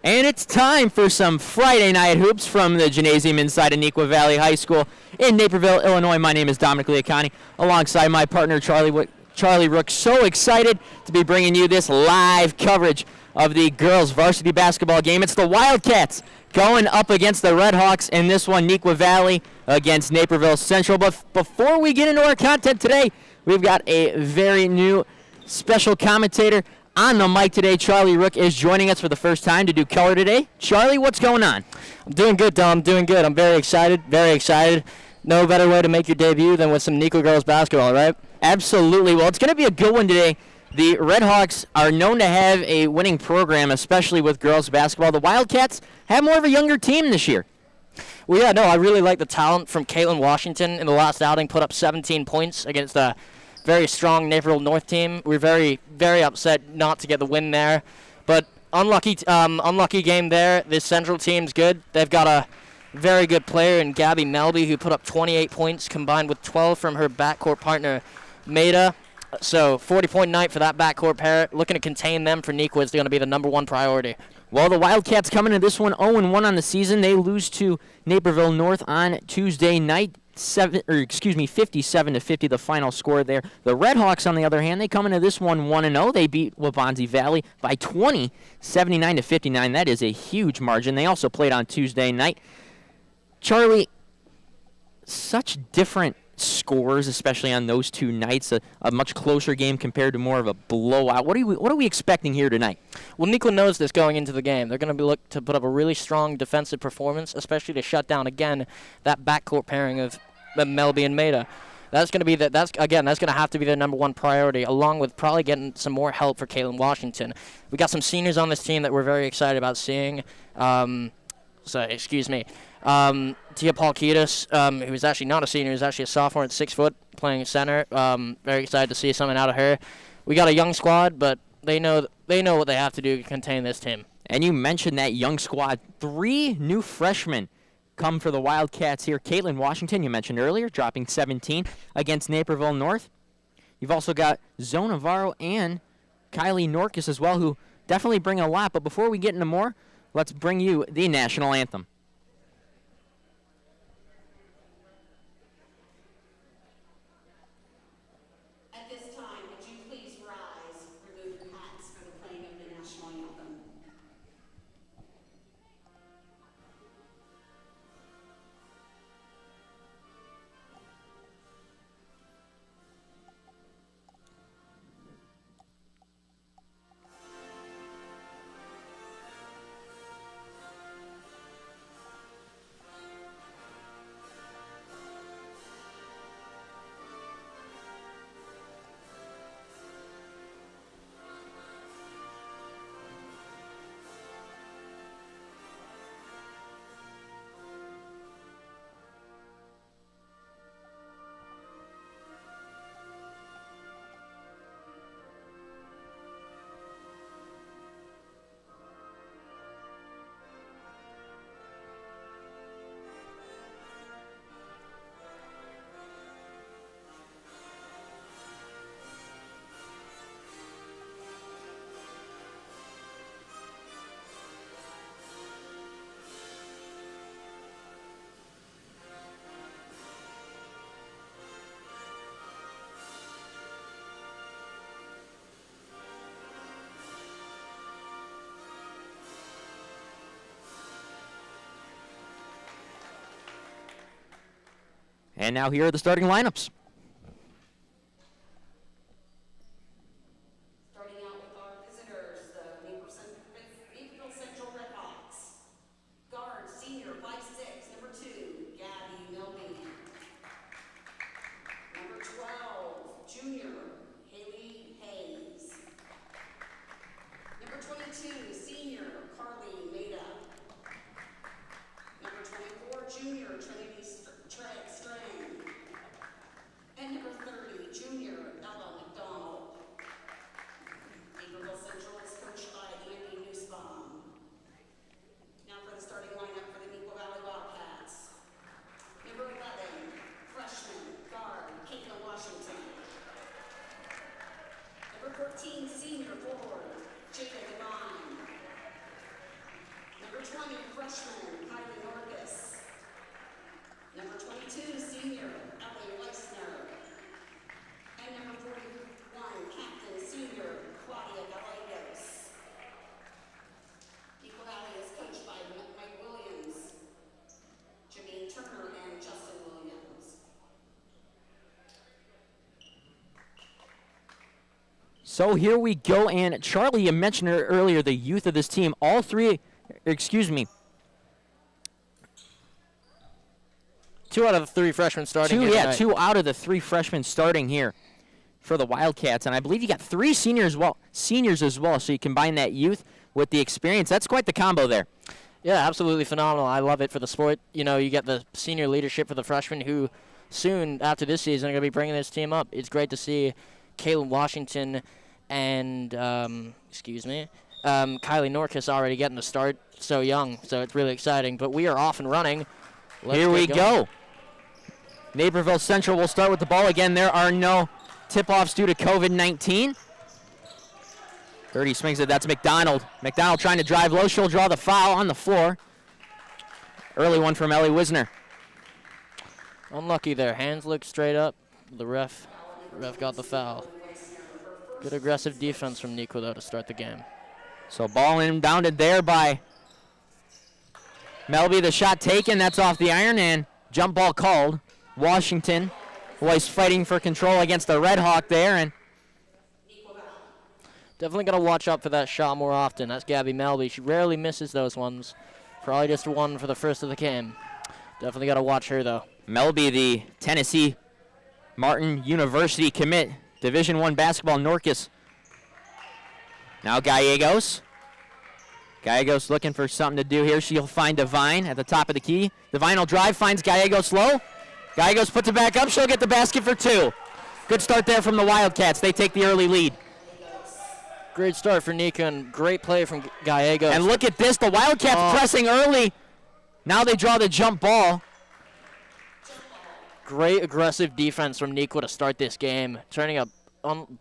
And it's time for some Friday night hoops from the gymnasium inside of Neuqua Valley High School in Naperville, Illinois. My name is Dominic Leacani, alongside my partner Charlie Rook. So excited to be bringing you this live coverage of the girls varsity basketball game. It's the Wildcats going up against the Red Hawks in this one, Neuqua Valley against Naperville Central. But before we get into our content today, we've got a very new special commentator on the mic today. Charlie Rook is joining us for the first time to do color today. Charlie, what's going on? I'm doing good, Dom. Doing good. I'm very excited. Very excited. No better way to make your debut than with some Neuqua girls basketball, right? Absolutely. Well, it's going to be a good one today. The Red Hawks are known to have a winning program, especially with girls basketball. The Wildcats have more of a younger team this year. Well, yeah, no, I really like the talent from Caitlin Washington in the last outing. Put up 17 points against a very strong Naperville North team. We're very, very upset not to get the win there. But unlucky game there. This Central team's good. They've got a very good player in Gabby Melby, who put up 28 points combined with 12 from her backcourt partner, Maida. So 40-point night for that backcourt pair. Looking to contain them for Neuqua is going to be the number one priority. Well, the Wildcats coming into this one 0-1 on the season. They lose to Naperville North on Tuesday night. 57-50, the final score there. The Red Hawks, on the other hand, they come into this one 1-0. They beat Waubonsie Valley by 20, 79-59. That is a huge margin. They also played on Tuesday night. Charlie, such different scores, especially on those two nights. A much closer game compared to more of a blowout. What are we expecting here tonight? Well, Neuqua knows this going into the game. They're going to look to put up a really strong defensive performance, especially to shut down again that backcourt pairing of Melby and Maida. That's going to have to be their number one priority, along with probably getting some more help for Caitlin Washington. We got some seniors on this team that we're very excited about seeing. Tia Paulkitis, who is actually not a senior, is actually a sophomore at 6 foot, playing center. Very excited to see something out of her. We got a young squad, but they know what they have to do to contain this team. And you mentioned that young squad. 3 new freshmen come for the Wildcats here. Caitlin Washington, you mentioned earlier, dropping 17 against Naperville North. You've also got Zoe Navarro and Kylie Norkus as well, who definitely bring a lot. But before we get into more, let's bring you the national anthem. And now here are the starting lineups. Starting out with our visitors, the Naperville Central Red Hawks. Guard, senior, 5'6", number 2, Gabby Melby. Number 12, junior, Haley Hayes. Number 22, senior, Carly Maida. Number 24, junior, Trinity Strang. And number 30, junior, Ella McDonald. Naperville Central is coached by Andy Nussbaum. Now for the starting lineup for the Neuqua Valley Wildcats. Number 11, freshman, guard, Caitlin Washington. Number 14, senior forward, Jada Devine. Number 20, freshman, Kylie Norcus. Number 22, senior, Ellie Weissner. And number 41, captain, senior, Claudia Gallegos. Neuqua Valley is coached by Mike Williams, Janine Turner, and Justin Williams. So here we go, and Charlie, you mentioned earlier the youth of this team. All three, excuse me, 2 out of the 3 freshmen starting. two out of the 3 freshmen starting here for the Wildcats, and I believe you got 3 seniors as well. So you combine that youth with the experience. That's quite the combo there. Yeah, absolutely phenomenal. I love it for the sport. You know, you get the senior leadership for the freshmen who soon after this season are going to be bringing this team up. It's great to see Caitlin Washington and Kylie Norcus already getting the start so young, so it's really exciting. But we are off and running. Here we go. Naperville Central will start with the ball again. There are no tip-offs due to COVID-19. 30 swings it. That's McDonald. McDonald trying to drive low. She'll draw the foul on the floor. Early one from Ellie Wisner. Unlucky there. Hands look straight up. The ref got the foul. Good aggressive defense from Neuqua, though, to start the game. So ball inbounded there by Melby. The shot taken. That's off the iron, and jump ball called. Washington was fighting for control against the Red Hawk there, and definitely got to watch out for that shot more often. That's Gabby Melby. She rarely misses those ones. Probably just one for the first of the game. Definitely got to watch her, though. Melby, the Tennessee Martin University commit, Division I basketball, Norcus. Now Gallegos. Gallegos looking for something to do here. She'll find Devine at the top of the key. Devine will drive, finds Gallegos low. Gallegos puts it back up. She'll get the basket for 2. Good start there from the Wildcats. They take the early lead. Great start for Neuqua and great play from Gallegos. And look at this. The Wildcats pressing early. Now they draw the jump ball. Great aggressive defense from Neuqua to start this game, turning a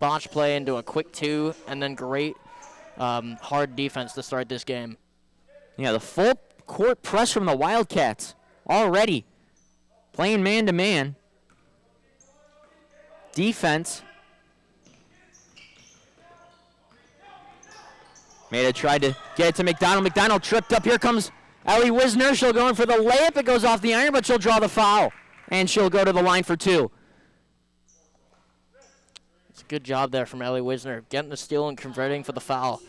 botch play into a quick 2, and then great hard defense to start this game. Yeah, the full court press from the Wildcats already. Playing man-to-man. Defense. Maida tried to get it to McDonald. McDonald tripped up. Here comes Ellie Wisner. She'll go in for the layup. It goes off the iron, but she'll draw the foul. And she'll go to the line for 2. It's a good job there from Ellie Wisner, getting the steal and converting for the foul.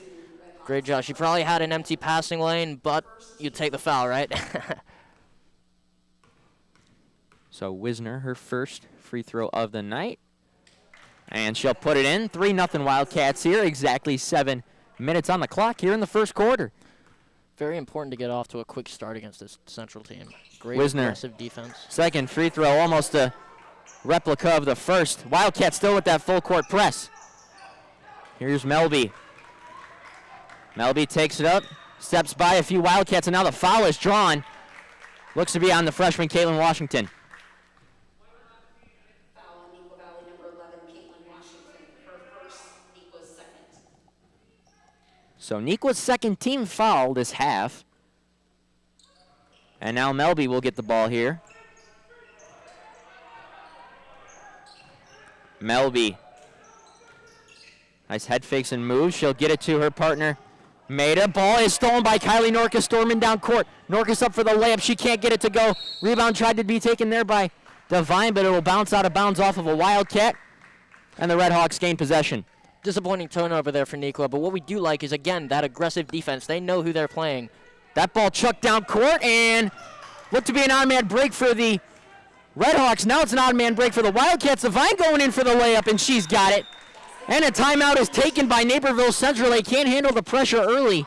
Great job. She probably had an empty passing lane, but you take the foul, right? So Wisner, her first free throw of the night. And she'll put it in. 3-0 Wildcats here. Exactly 7 minutes on the clock here in the first quarter. Very important to get off to a quick start against this Central team. Great Wisner. aggressive defense. Second free throw, almost a replica of the first. Wildcats still with that full court press. Here's Melby. Melby takes it up, steps by a few Wildcats, and now the foul is drawn. Looks to be on the freshman, Caitlin Washington. Foul on Neuqua Valley, number 11, Caitlin Washington. Her first, Neuqua's second. So Neuqua's second team foul this half. And now Melby will get the ball here. Melby. Nice head fakes and moves. She'll get it to her partner, Maida. Ball is stolen by Kylie Norcus, storming down court. Norcus up for the layup. She can't get it to go. Rebound tried to be taken there by Devine, but it will bounce out of bounds off of a Wildcat. And the Red Hawks gain possession. Disappointing turnover there for Neuqua, but what we do like is, again, that aggressive defense. They know who they're playing. That ball chucked down court and looked to be an odd man break for the Red Hawks. Now it's an odd man break for the Wildcats. Devine going in for the layup, and she's got it. And a timeout is taken by Naperville Central. They can't handle the pressure early.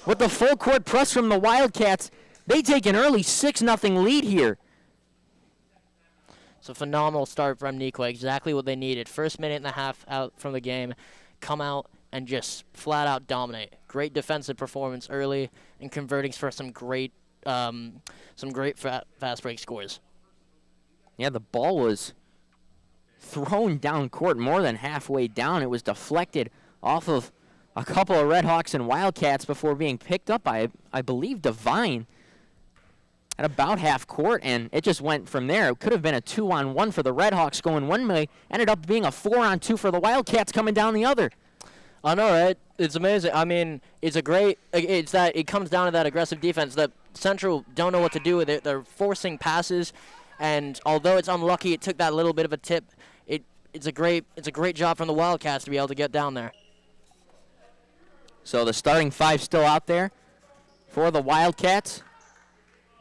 With the full court press from the Wildcats, they take an early 6-0 lead here. It's a phenomenal start from Neuqua, exactly what they needed. First minute and a half out from the game, come out and just flat out dominate. Great defensive performance early and converting for some great fast break scores. Yeah, the ball was thrown down court more than halfway down. It was deflected off of a couple of Redhawks and Wildcats before being picked up by, I believe, Devine at about half court, and it just went from there. It could have been a 2-on-1 for the Redhawks going one way, ended up being a 4-on-2 for the Wildcats coming down the other. I know, right? It's amazing. I mean, it's that it comes down to that aggressive defense that Central don't know what to do with it. They're forcing passes, and although it's unlucky, it took that little bit of a tip. It's a great job from the Wildcats to be able to get down there. So the starting five still out there for the Wildcats.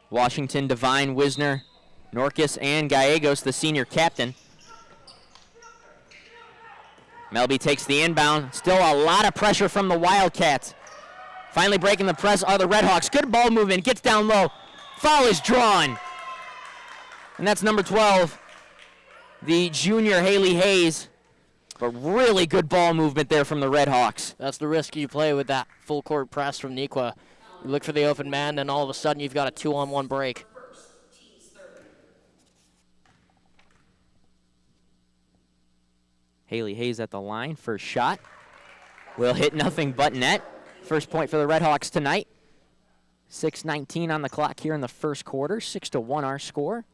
Washington, Devine, Wisner, Norcus, and Gallegos, the senior captain. Melby takes the inbound. Still a lot of pressure from the Wildcats. Finally breaking the press are the Redhawks. Good ball movement. Gets down low. Foul is drawn. And that's number 12, the junior Haley Hayes. But really good ball movement there from the Redhawks. That's the risk you play with that full court press from Neuqua. You look for the open man, then all of a sudden you've got a 2-on-1 break. Haley Hayes at the line. First shot will hit nothing but net. First point for the Redhawks tonight. 6:19 on the clock here in the first quarter. 6-1 our score.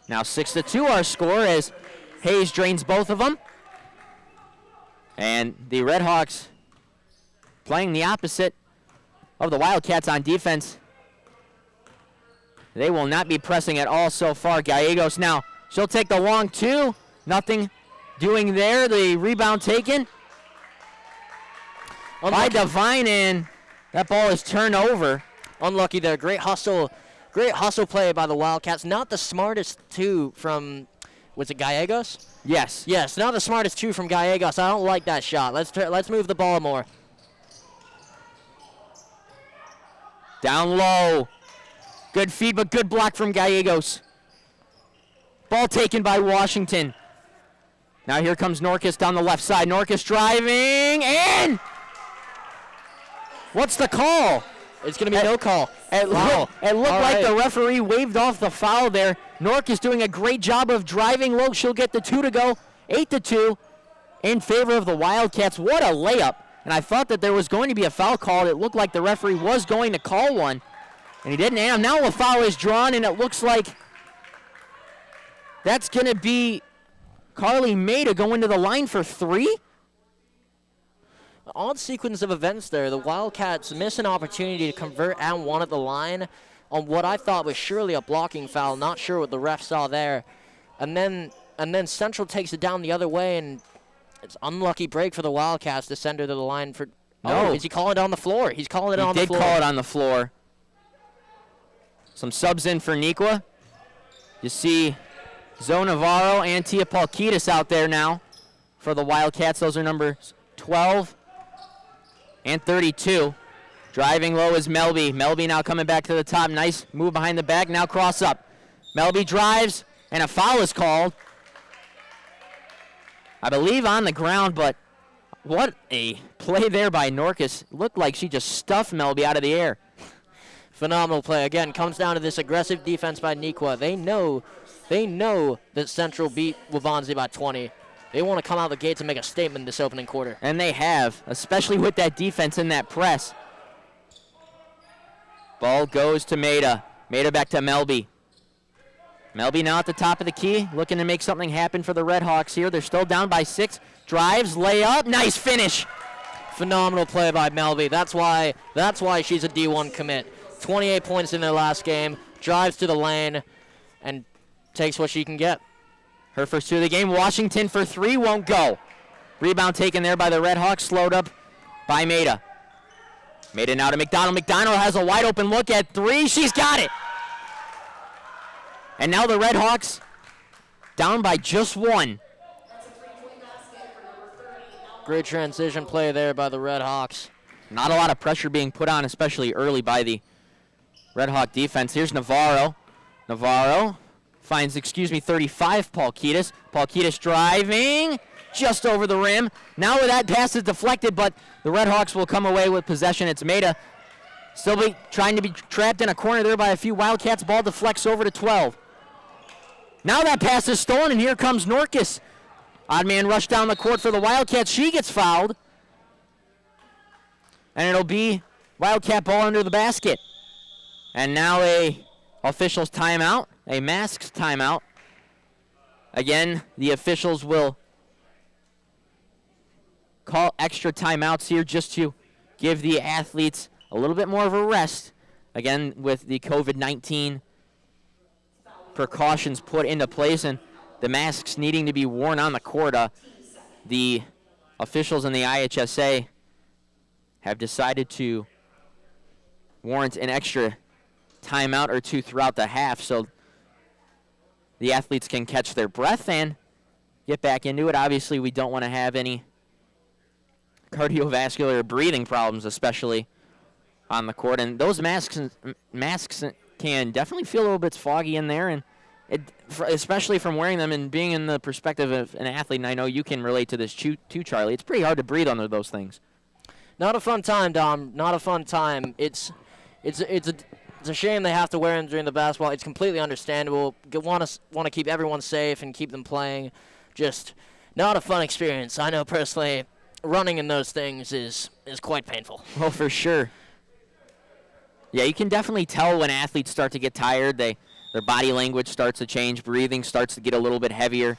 Now 6-2 our score as Hayes drains both of them. And the Redhawks playing the opposite of the Wildcats on defense. They will not be pressing at all so far. Gallegos now, she'll take the long two. Nothing doing there. The rebound taken by Devine, and that ball is turned over. Unlucky there. Great hustle play by the Wildcats. Not the smartest two from, was it Gallegos? Yes. Yes, not the smartest two from Gallegos. I don't like that shot. Let's move the ball more. Down low. Good feed, but good block from Gallegos. Ball taken by Washington. Now here comes Norcus down the left side. Norcus driving, and what's the call? It's going to be no call. It looked like the referee waved off the foul there. Norcus doing a great job of driving low. She'll get the two to go. 8-2 in favor of the Wildcats. What a layup. And I thought that there was going to be a foul call. It looked like the referee was going to call one, and he didn't. And now a foul is drawn, and it looks like that's going to be Carly May to go into the line for three. Odd sequence of events there. The Wildcats miss an opportunity to convert and one at the line on what I thought was surely a blocking foul. Not sure what the ref saw there. And then Central takes it down the other way, and it's unlucky break for the Wildcats to send her to the line for. No. Oh, is he calling it on the floor? He's calling it on the floor. He did call it on the floor. Some subs in for Neuqua. You see Zoe Navarro and Tia Paulkitis out there now for the Wildcats. Those are numbers 12 and 32. Driving low is Melby. Melby now coming back to the top. Nice move behind the back. Now cross up. Melby drives, and a foul is called. I believe on the ground, but what a play there by Norcus. Looked like she just stuffed Melby out of the air. Phenomenal play. Again, comes down to this aggressive defense by Neuqua. They know that Central beat Wavanzi by 20. They want to come out the gates and make a statement this opening quarter. And they have, especially with that defense in that press. Ball goes to Maida. Maida back to Melby. Melby now at the top of the key, looking to make something happen for the Redhawks here. They're still down by 6. Drives, layup, nice finish. Phenomenal play by Melby. That's why she's a D1 commit. 28 points in their last game. Drives to the lane and takes what she can get. Her first two of the game. Washington for 3, won't go. Rebound taken there by the Redhawks, slowed up by Maida. Maida now to McDonald. McDonald has a wide open look at 3. She's got it. And now the Redhawks down by just 1. Great transition play there by the Redhawks. Not a lot of pressure being put on, especially early by the Redhawk defense. Here's Navarro. Navarro finds, 35, Paulkitis. Paulkitis driving just over the rim. Now that pass is deflected, but the Redhawks will come away with possession. It's Maida still trying to be trapped in a corner there by a few Wildcats. Ball deflects over to 12. Now that pass is stolen, and here comes Norcus. Odd man rush down the court for the Wildcats. She gets fouled. And it'll be Wildcat ball under the basket. And now a officials timeout, a masks timeout. Again, the officials will call extra timeouts here just to give the athletes a little bit more of a rest. Again, with the COVID-19 precautions put into place and the masks needing to be worn on the court, the officials in the IHSA have decided to warrant an extra timeout or two throughout the half so the athletes can catch their breath and get back into it. Obviously, we don't want to have any cardiovascular breathing problems, especially on the court. And those masks can definitely feel a little bit foggy in there, and especially from wearing them and being in the perspective of an athlete, and I know you can relate to this too, Charlie. It's pretty hard to breathe under those things. Not a fun time, Dom. Not a fun time. It's a shame they have to wear them during the basketball. It's completely understandable. Want to keep everyone safe and keep them playing. Just not a fun experience. I know personally, running in those things is quite painful. Oh, for sure. Yeah, you can definitely tell when athletes start to get tired. Their body language starts to change. Breathing starts to get a little bit heavier.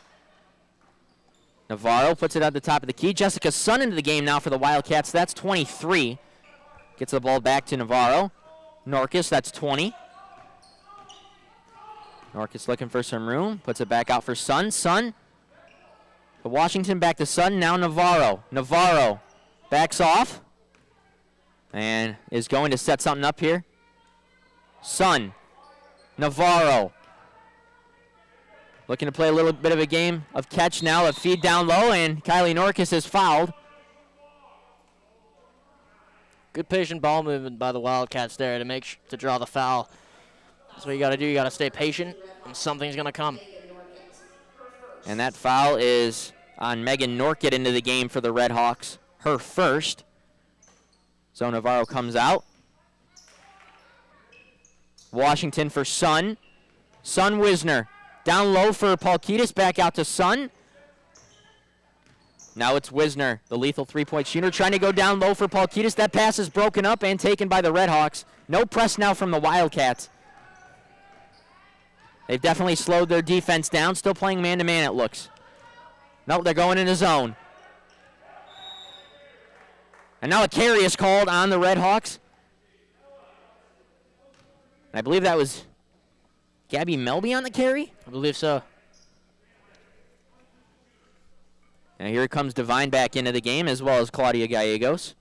Navarro puts it at the top of the key. Jessica Sun into the game now for the Wildcats. That's 23. Gets the ball back to Navarro. Norcus, that's 20. Norcus looking for some room. Puts it back out for Sun. Sun. Washington back to Sun. Now Navarro. Navarro backs off. And is going to set something up here. Sun. Navarro. Looking to play a little bit of a game of catch now. A feed down low, and Kylie Norcus is fouled. Good patient ball movement by the Wildcats there to draw the foul. That's what you got to do. You got to stay patient, and something's going to come. And that foul is on Megan Norkett into the game for the Red Hawks. Her first. So Navarro comes out. Washington for Sun. Sun Wisner. Down low for Paulkitis, back out to Sun. Now it's Wisner, the lethal three-point shooter, trying to go down low for Paulkitis. That pass is broken up and taken by the Red Hawks. No press now from the Wildcats. They've definitely slowed their defense down. Still playing man-to-man, it looks. No, they're going in the zone. And now a carry is called on the Red Hawks. And I believe that was Gabby Melby on the carry? I believe so. And here comes Devine back into the game, as well as Claudia Gallegos.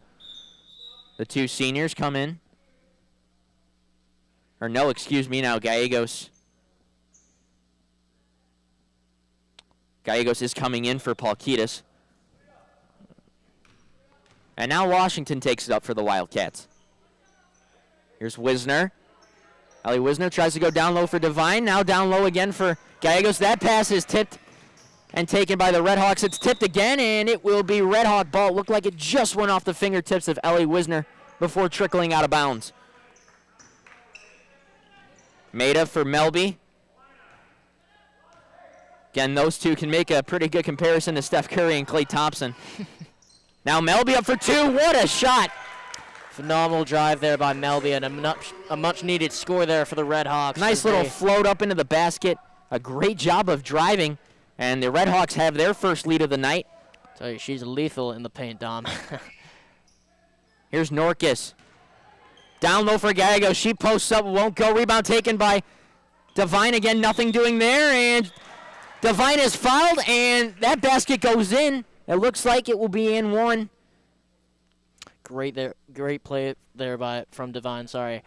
The two seniors come in. Or no, excuse me, now Gallegos. Gallegos is coming in for Paulkitis. And now Washington takes it up for the Wildcats. Here's Wisner. Ellie Wisner tries to go down low for Devine. Now down low again for Gallegos. That pass is tipped and taken by the Red Hawks. It's tipped again, and it will be Red Hawk ball. It looked like it just went off the fingertips of Ellie Wisner before trickling out of bounds. Maida for Melby. Again, those two can make a pretty good comparison to Steph Curry and Klay Thompson. Now Melby up for two. What a shot. Phenomenal drive there by Melby, and a much-needed score there for the Red Hawks. Nice little float up into the basket. A great job of driving, and the Red Hawks have their first lead of the night. Tell you, she's lethal in the paint, Dom. Here's Norcus. Down low for Gallegos. She posts up, won't go. Rebound taken by Devine again. Nothing doing there, and Devine is fouled, and that basket goes in. It looks like it will be in one. Great play there from Devine. Sorry,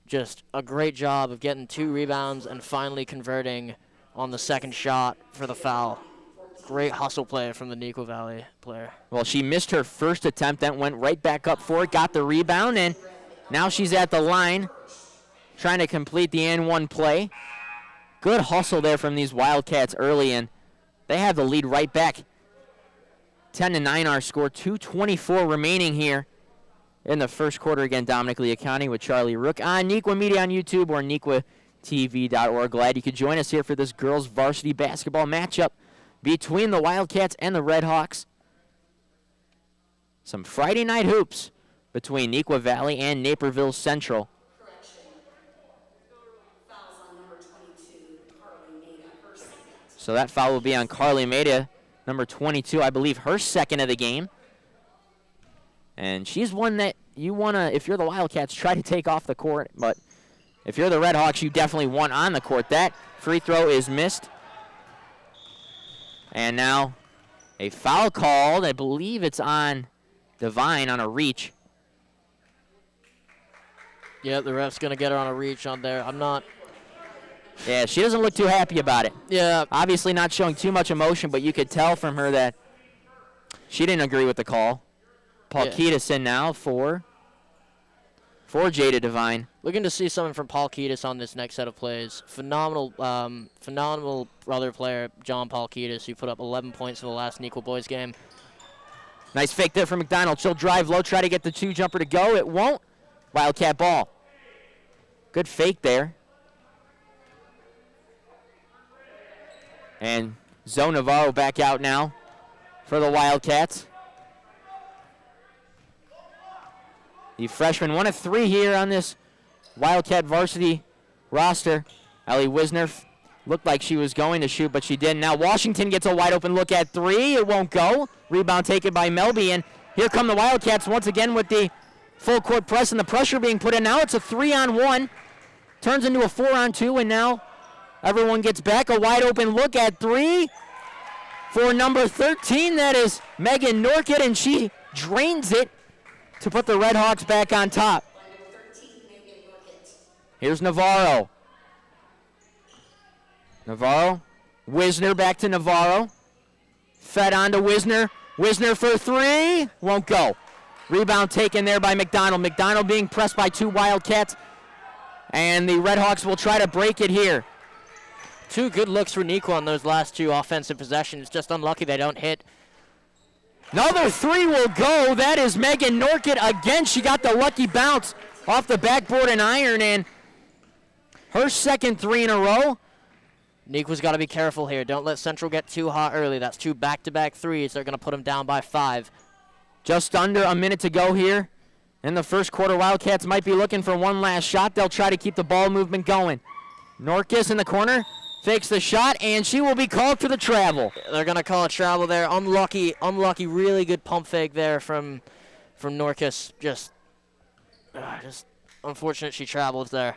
just a great job of getting 2 rebounds and finally converting on the second shot for the foul. Great hustle play from the Neuqua Valley player. Well, she missed her first attempt, then went right back up for it, got the rebound, and now she's at the line trying to complete the N1 play. Good hustle there from these Wildcats early, and they have the lead right back. 10-9 our score, 2:24 remaining here in the first quarter. Again, Dominic Leacani with Charlie Rook on Neuqua Media on YouTube or NeuquaTV.org. Glad you could join us here for this girls varsity basketball matchup between the Wildcats and the Redhawks. Some Friday night hoops between Neuqua Valley and Naperville Central. Correction. Fouls on number 22, Carly Maida, her second. So that foul will be on Carly Maida, number 22, I believe her second of the game. And she's one that you want to, if you're the Wildcats, try to take off the court. But if you're the Redhawks, you definitely want on the court. That free throw is missed. And now a foul called. I believe it's on Devine on a reach. Yeah, the ref's going to get her on a reach on there. I'm not. Yeah, she doesn't look too happy about it. Yeah. Obviously not showing too much emotion, but you could tell from her that she didn't agree with the call. Paul Kiedis in now for Jada Devine. Looking to see something from Paul Kiedis on this next set of plays. Phenomenal brother player, John Paul Kiedis, who put up 11 points in the last Neuqua boys game. Nice fake there from McDonald. She'll drive low, try to get the two-jumper to go. It won't. Wildcat ball. Good fake there. And Zoe Navarro back out now for the Wildcats. The freshman, 1 of 3 here on this Wildcat varsity roster. Ellie Wisner looked like she was going to shoot, but she didn't. Now Washington gets a wide open look at 3. It won't go. Rebound taken by Melby, and here come the Wildcats once again with the full court press and the pressure being put in. Now it's a 3-on-1. Turns into a 4-on-2, and now everyone gets back. A wide open look at 3 for number 13. That is Megan Norkett, and she drains it to put the Redhawks back on top. Here's Navarro. Wisner back to Navarro. Fed on to Wisner. Wisner for 3. Won't go. Rebound taken there by McDonald. McDonald being pressed by 2 Wildcats. And the Redhawks will try to break it here. 2 good looks for Neuqua on those last 2 offensive possessions. Just unlucky they don't hit. Another 3 will go. That is Megan Norkett again. She got the lucky bounce off the backboard and iron, and her second 3 in a row. Neuqua's got to be careful here. Don't let Central get too hot early. That's 2 back-to-back threes. They're going to put them down by 5. Just under a minute to go here in the first quarter. Wildcats might be looking for one last shot. They'll try to keep the ball movement going. Norkis in the corner. Fakes the shot, and she will be called for the travel. They're going to call a travel there. Unlucky, really good pump fake there from Norkis. Just unfortunate she travels there.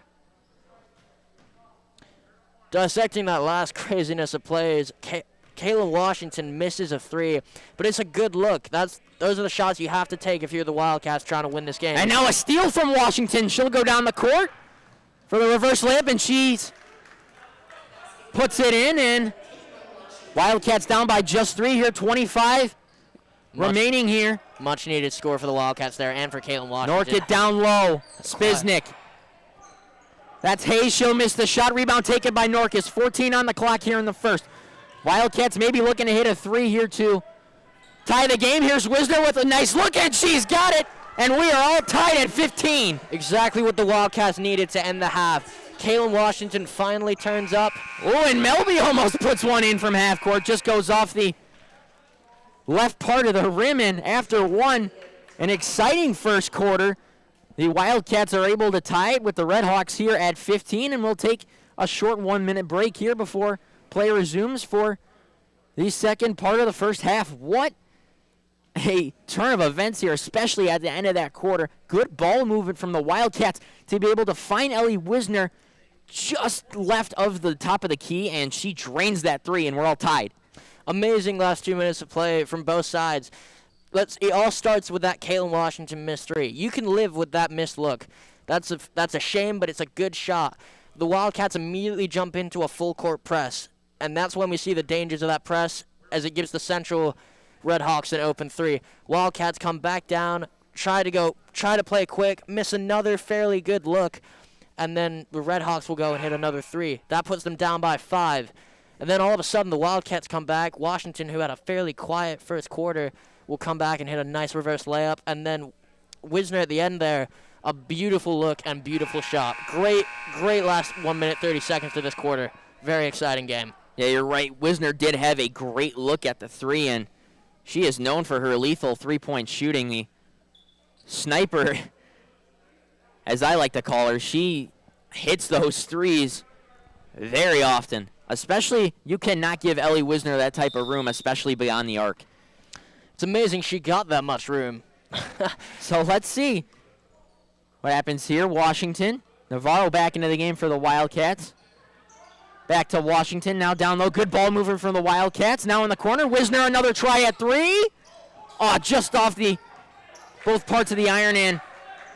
Dissecting that last craziness of plays, Kayla Washington misses a 3, but it's a good look. Those are the shots you have to take if you're the Wildcats trying to win this game. And now a steal from Washington. She'll go down the court for the reverse layup, and she's puts it in, and Wildcats down by just 3 here, 25 remaining here. Much needed score for the Wildcats there and for Caitlin Washington. Norkett down low, Spiznik. That's Hayes, she'll miss the shot. Rebound taken by Norkis, 14 on the clock here in the first. Wildcats maybe looking to hit a 3 here to tie the game. Here's Wisner with a nice look, and she's got it, and we are all tied at 15. Exactly what the Wildcats needed to end the half. Kayla Washington finally turns up. Oh, and Melby almost puts one in from half court. Just goes off the left part of the rim, and after an exciting first quarter, the Wildcats are able to tie it with the Redhawks here at 15, and we'll take a short 1-minute break here before play resumes for the second part of the first half. What a turn of events here, especially at the end of that quarter. Good ball movement from the Wildcats to be able to find Ellie Wisner just left of the top of the key, and she drains that 3, and we're all tied. Amazing last 2 minutes of play from both sides. It all starts with that Kayla Washington missed 3. You can live with that missed look. That's a shame, but it's a good shot. The Wildcats immediately jump into a full court press, and that's when we see the dangers of that press as it gives the Central Redhawks an open 3. Wildcats come back down, try to play quick, miss another fairly good look, and then the Redhawks will go and hit another 3. That puts them down by 5. And then all of a sudden the Wildcats come back. Washington, who had a fairly quiet first quarter, will come back and hit a nice reverse layup. And then Wisner at the end there, a beautiful look and beautiful shot. Great last 1 minute, 30 seconds to this quarter. Very exciting game. Yeah, you're right. Wisner did have a great look at the three, and she is known for her lethal three-point shooting. The sniper, as I like to call her, she hits those threes very often. Especially, you cannot give Ellie Wisner that type of room, especially beyond the arc. It's amazing she got that much room. So let's see what happens here. Washington. Navarro back into the game for the Wildcats. Back to Washington, now down low. Good ball movement from the Wildcats. Now in the corner. Wisner, another try at three. Oh, just off both parts of the iron, and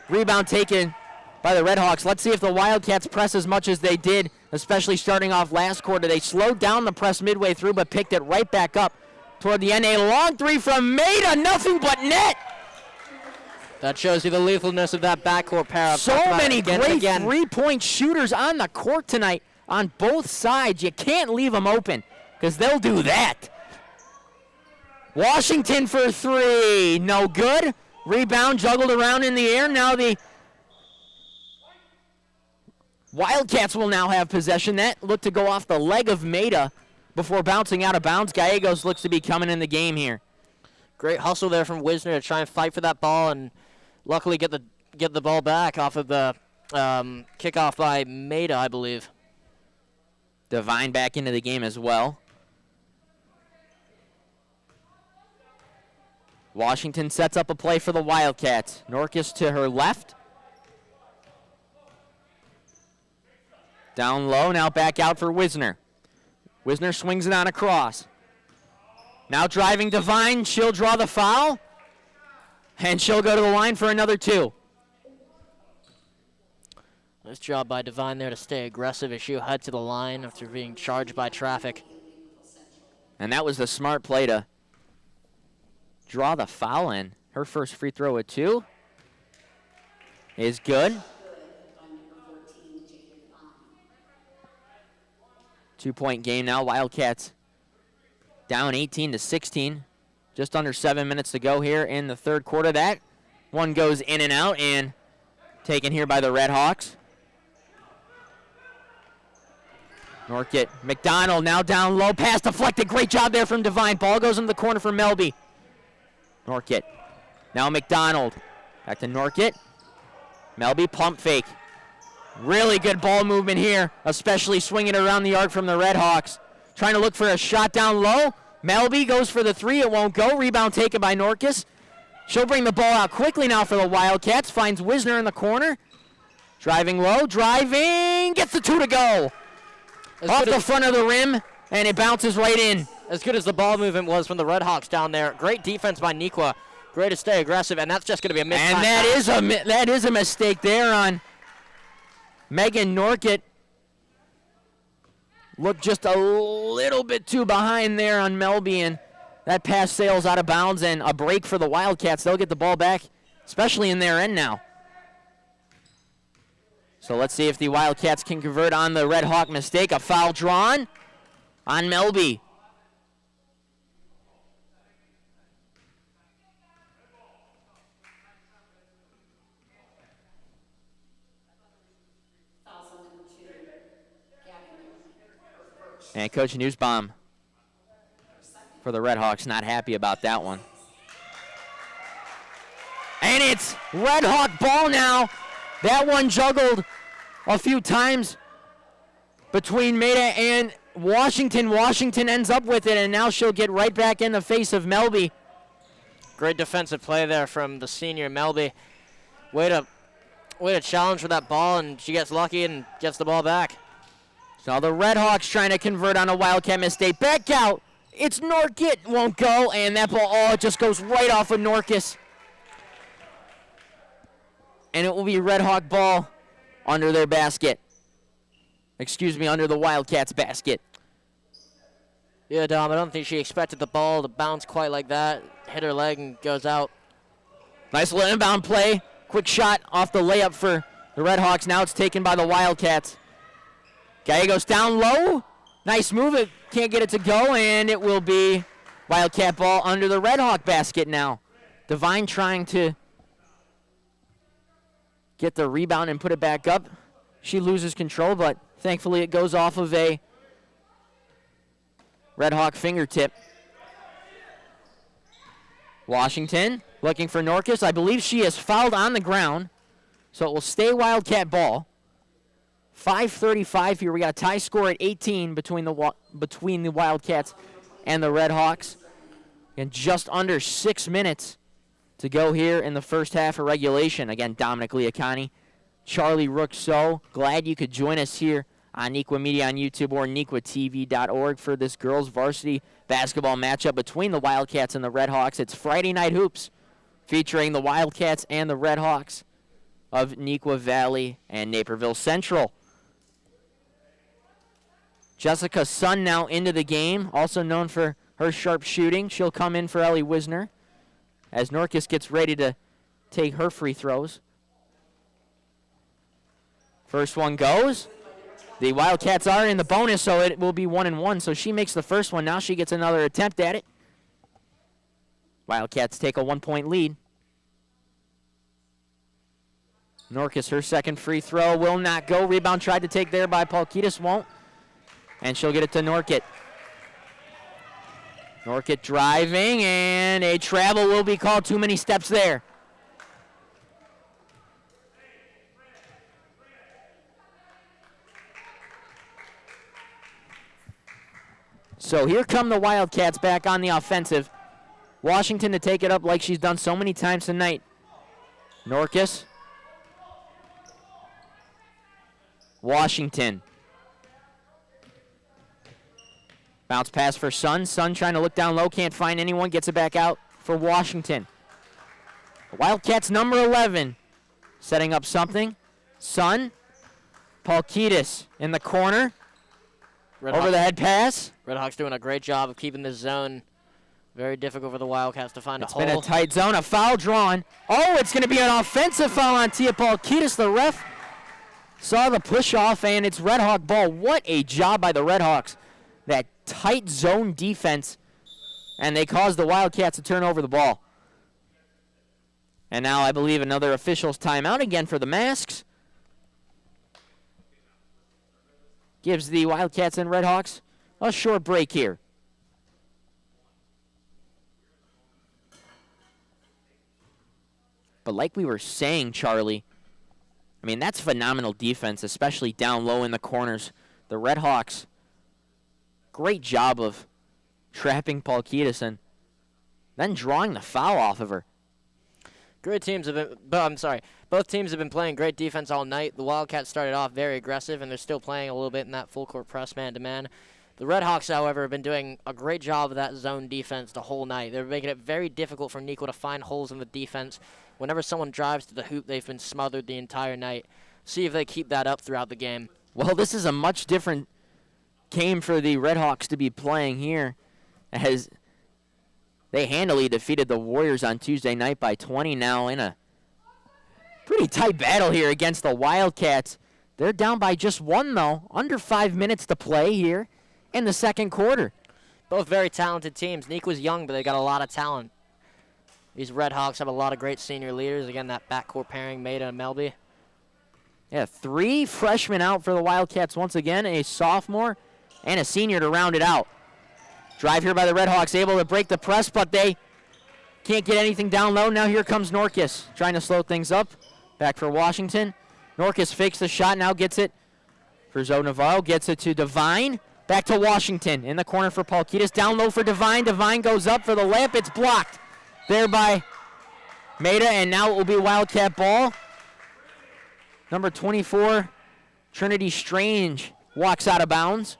rebound taken by the Redhawks. Let's see if the Wildcats press as much as they did, especially starting off last quarter. They slowed down the press midway through, but picked it right back up toward the end. A long three from Maida, nothing but net. That shows you the lethalness of that backcourt pair. So many great three-point shooters on the court tonight on both sides. You can't leave them open because they'll do that. Washington for three. No good. Rebound juggled around in the air. Now the Wildcats will now have possession. That looked to go off the leg of Maida before bouncing out of bounds. Gallegos looks to be coming in the game here. Great hustle there from Wisner to try and fight for that ball, and luckily get the ball back off of the kickoff by Maida, I believe. Devine back into the game as well. Washington sets up a play for the Wildcats. Norcus to her left. Down low, now back out for Wisner. Wisner swings it on across. Now driving Devine, she'll draw the foul. And she'll go to the line for another two. Nice job by Devine there to stay aggressive as she'll head to the line after being charged by traffic. And that was the smart play to draw the foul in. Her first free throw at two is good. 2-point game now. Wildcats down 18-16. Just under 7 minutes to go here in the third quarter. That one goes in and out and taken here by the Redhawks. Norkit, McDonald now down low. Pass deflected. Great job there from Devine. Ball goes into the corner for Melby. Norkit. Now McDonald. Back to Norkit. Melby pump fake. Really good ball movement here, especially swinging around the arc from the Redhawks. Trying to look for a shot down low. Melby goes for the three. It won't go. Rebound taken by Norcus. She'll bring the ball out quickly now for the Wildcats. Finds Wisner in the corner. Driving low. Driving. Gets the two to go. Off the front of the rim, and it bounces right in. As good as the ball movement was from the Redhawks down there. Great defense by Neuqua. Great to stay aggressive, and that's just going to be a missed And that is a mistake there on Megan Norkit. Looked just a little bit too behind there on Melby, and that pass sails out of bounds, and a break for the Wildcats. They'll get the ball back, especially in their end now. So let's see if the Wildcats can convert on the Red Hawk mistake. A foul drawn on Melby. And Coach Newsbaum for the Red Hawks not happy about that one. And it's Red Hawk ball now. That one juggled a few times between Maida and Washington. Washington ends up with it, and now she'll get right back in the face of Melby. Great defensive play there from the senior Melby. Way to challenge for that ball, and she gets lucky and gets the ball back. So the Red Hawks trying to convert on a Wildcat mistake. Back out. It's Norkit. Won't go, and that ball, it just goes right off of Norcus. And it will be Red Hawk ball under their basket. Excuse me, under the Wildcats' basket. Yeah, Dom, I don't think she expected the ball to bounce quite like that. Hit her leg and goes out. Nice little inbound play. Quick shot off the layup for the Red Hawks. Now it's taken by the Wildcats. Gallegos down low. Nice move. It can't get it to go, and it will be Wildcat ball under the Red Hawk basket now. Devine trying to get the rebound and put it back up. She loses control, but thankfully it goes off of a Red Hawk fingertip. Washington looking for Norcus. I believe she is fouled on the ground, so it will stay Wildcat ball. 5:35 here. We got a tie score at 18 between the Wildcats and the Red Hawks. And just under 6 minutes to go here in the first half of regulation. Again, Dominic Liacani, Charlie Rookso. Glad you could join us here on Neuqua Media on YouTube or NeuquaTV.org for this girls varsity basketball matchup between the Wildcats and the Red Hawks. It's Friday Night Hoops featuring the Wildcats and the Red Hawks of Neuqua Valley and Naperville Central. Jessica Sun now into the game, also known for her sharp shooting. She'll come in for Ellie Wisner as Norcus gets ready to take her free throws. First one goes. The Wildcats are in the bonus, so it will be 1-1. So she makes the first one. Now she gets another attempt at it. Wildcats take a 1-point lead. Norcus, her second free throw will not go. Rebound tried to take there by Paulkitis, won't. And she'll get it to Norkit. Norkit driving, and a travel will be called. Too many steps there. So here come the Wildcats back on the offensive. Washington to take it up like she's done so many times tonight. Norcus. Washington. Bounce pass for Sun. Sun trying to look down low, can't find anyone, gets it back out for Washington. Wildcats number 11 setting up something. Sun. Paulkitis in the corner. Over the head pass. Red Hawks doing a great job of keeping this zone very difficult for the Wildcats to find a hole. It's been a tight zone. A foul drawn. Oh, it's going to be an offensive foul on Tia Paulkitis. The ref saw the push off, and it's Red Hawk ball. What a job by the Red Hawks. That tight zone defense, and they caused the Wildcats to turn over the ball. And now I believe another official's timeout again for the Masks. Gives the Wildcats and Red Hawks a short break here. But like we were saying, Charlie, I mean, that's phenomenal defense, especially down low in the corners. The Red Hawks, great job of trapping Paulkitis and then drawing the foul off of her. Both teams have been playing great defense all night. The Wildcats started off very aggressive, and they're still playing a little bit in that full court press man-to-man. The Red Hawks, however, have been doing a great job of that zone defense the whole night. They're making it very difficult for Neuqua to find holes in the defense. Whenever someone drives to the hoop, they've been smothered the entire night. See if they keep that up throughout the game. Well, this is a much different game for the Red Hawks to be playing here, as they handily defeated the Warriors on Tuesday night by 20. Now in a pretty tight battle here against the Wildcats. They're down by just one, though. Under 5 minutes to play here in the second quarter. Both very talented teams. Neuqua's young, but they got a lot of talent. These Red Hawks have a lot of great senior leaders. Again, that backcourt pairing, Maida and Melby. Yeah, 3 freshmen out for the Wildcats once again, a sophomore and a senior to round it out. Drive here by the Red Hawks, able to break the press, but they can't get anything down low. Now here comes Norcus, trying to slow things up. Back for Washington. Norcus fakes the shot, now gets it for Zoe Navarro, gets it to Devine. Back to Washington, in the corner for Paulkitis. Down low for Devine. Devine goes up for the layup. It's blocked there by Maida, and now it will be Wildcat ball. Number 24, Trinity Strange, walks out of bounds.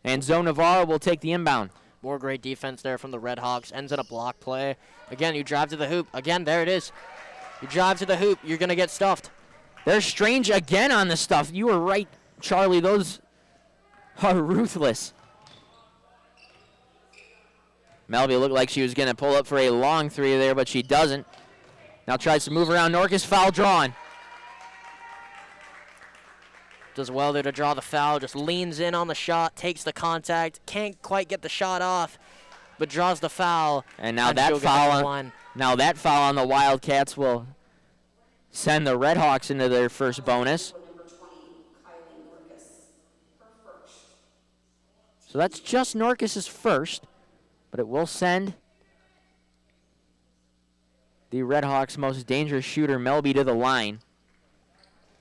And Zoe Navarro will take the inbound. More great defense there from the Red Hawks. Ends in a block play. Again, you drive to the hoop. Again, there it is. You drive to the hoop, you're going to get stuffed. There's Strange again on the stuff. You were right, Charlie. Those are ruthless. Melby looked like she was going to pull up for a long three there, but she doesn't. Now tries to move around Norcus. Foul drawn. Does well there to draw the foul. Just leans in on the shot, takes the contact. Can't quite get the shot off, but draws the foul. And now that foul on the Wildcats will send the Red Hawks into their first bonus. So So that's just Norcus's first, but it will send the Redhawks' most dangerous shooter, Melby, to the line.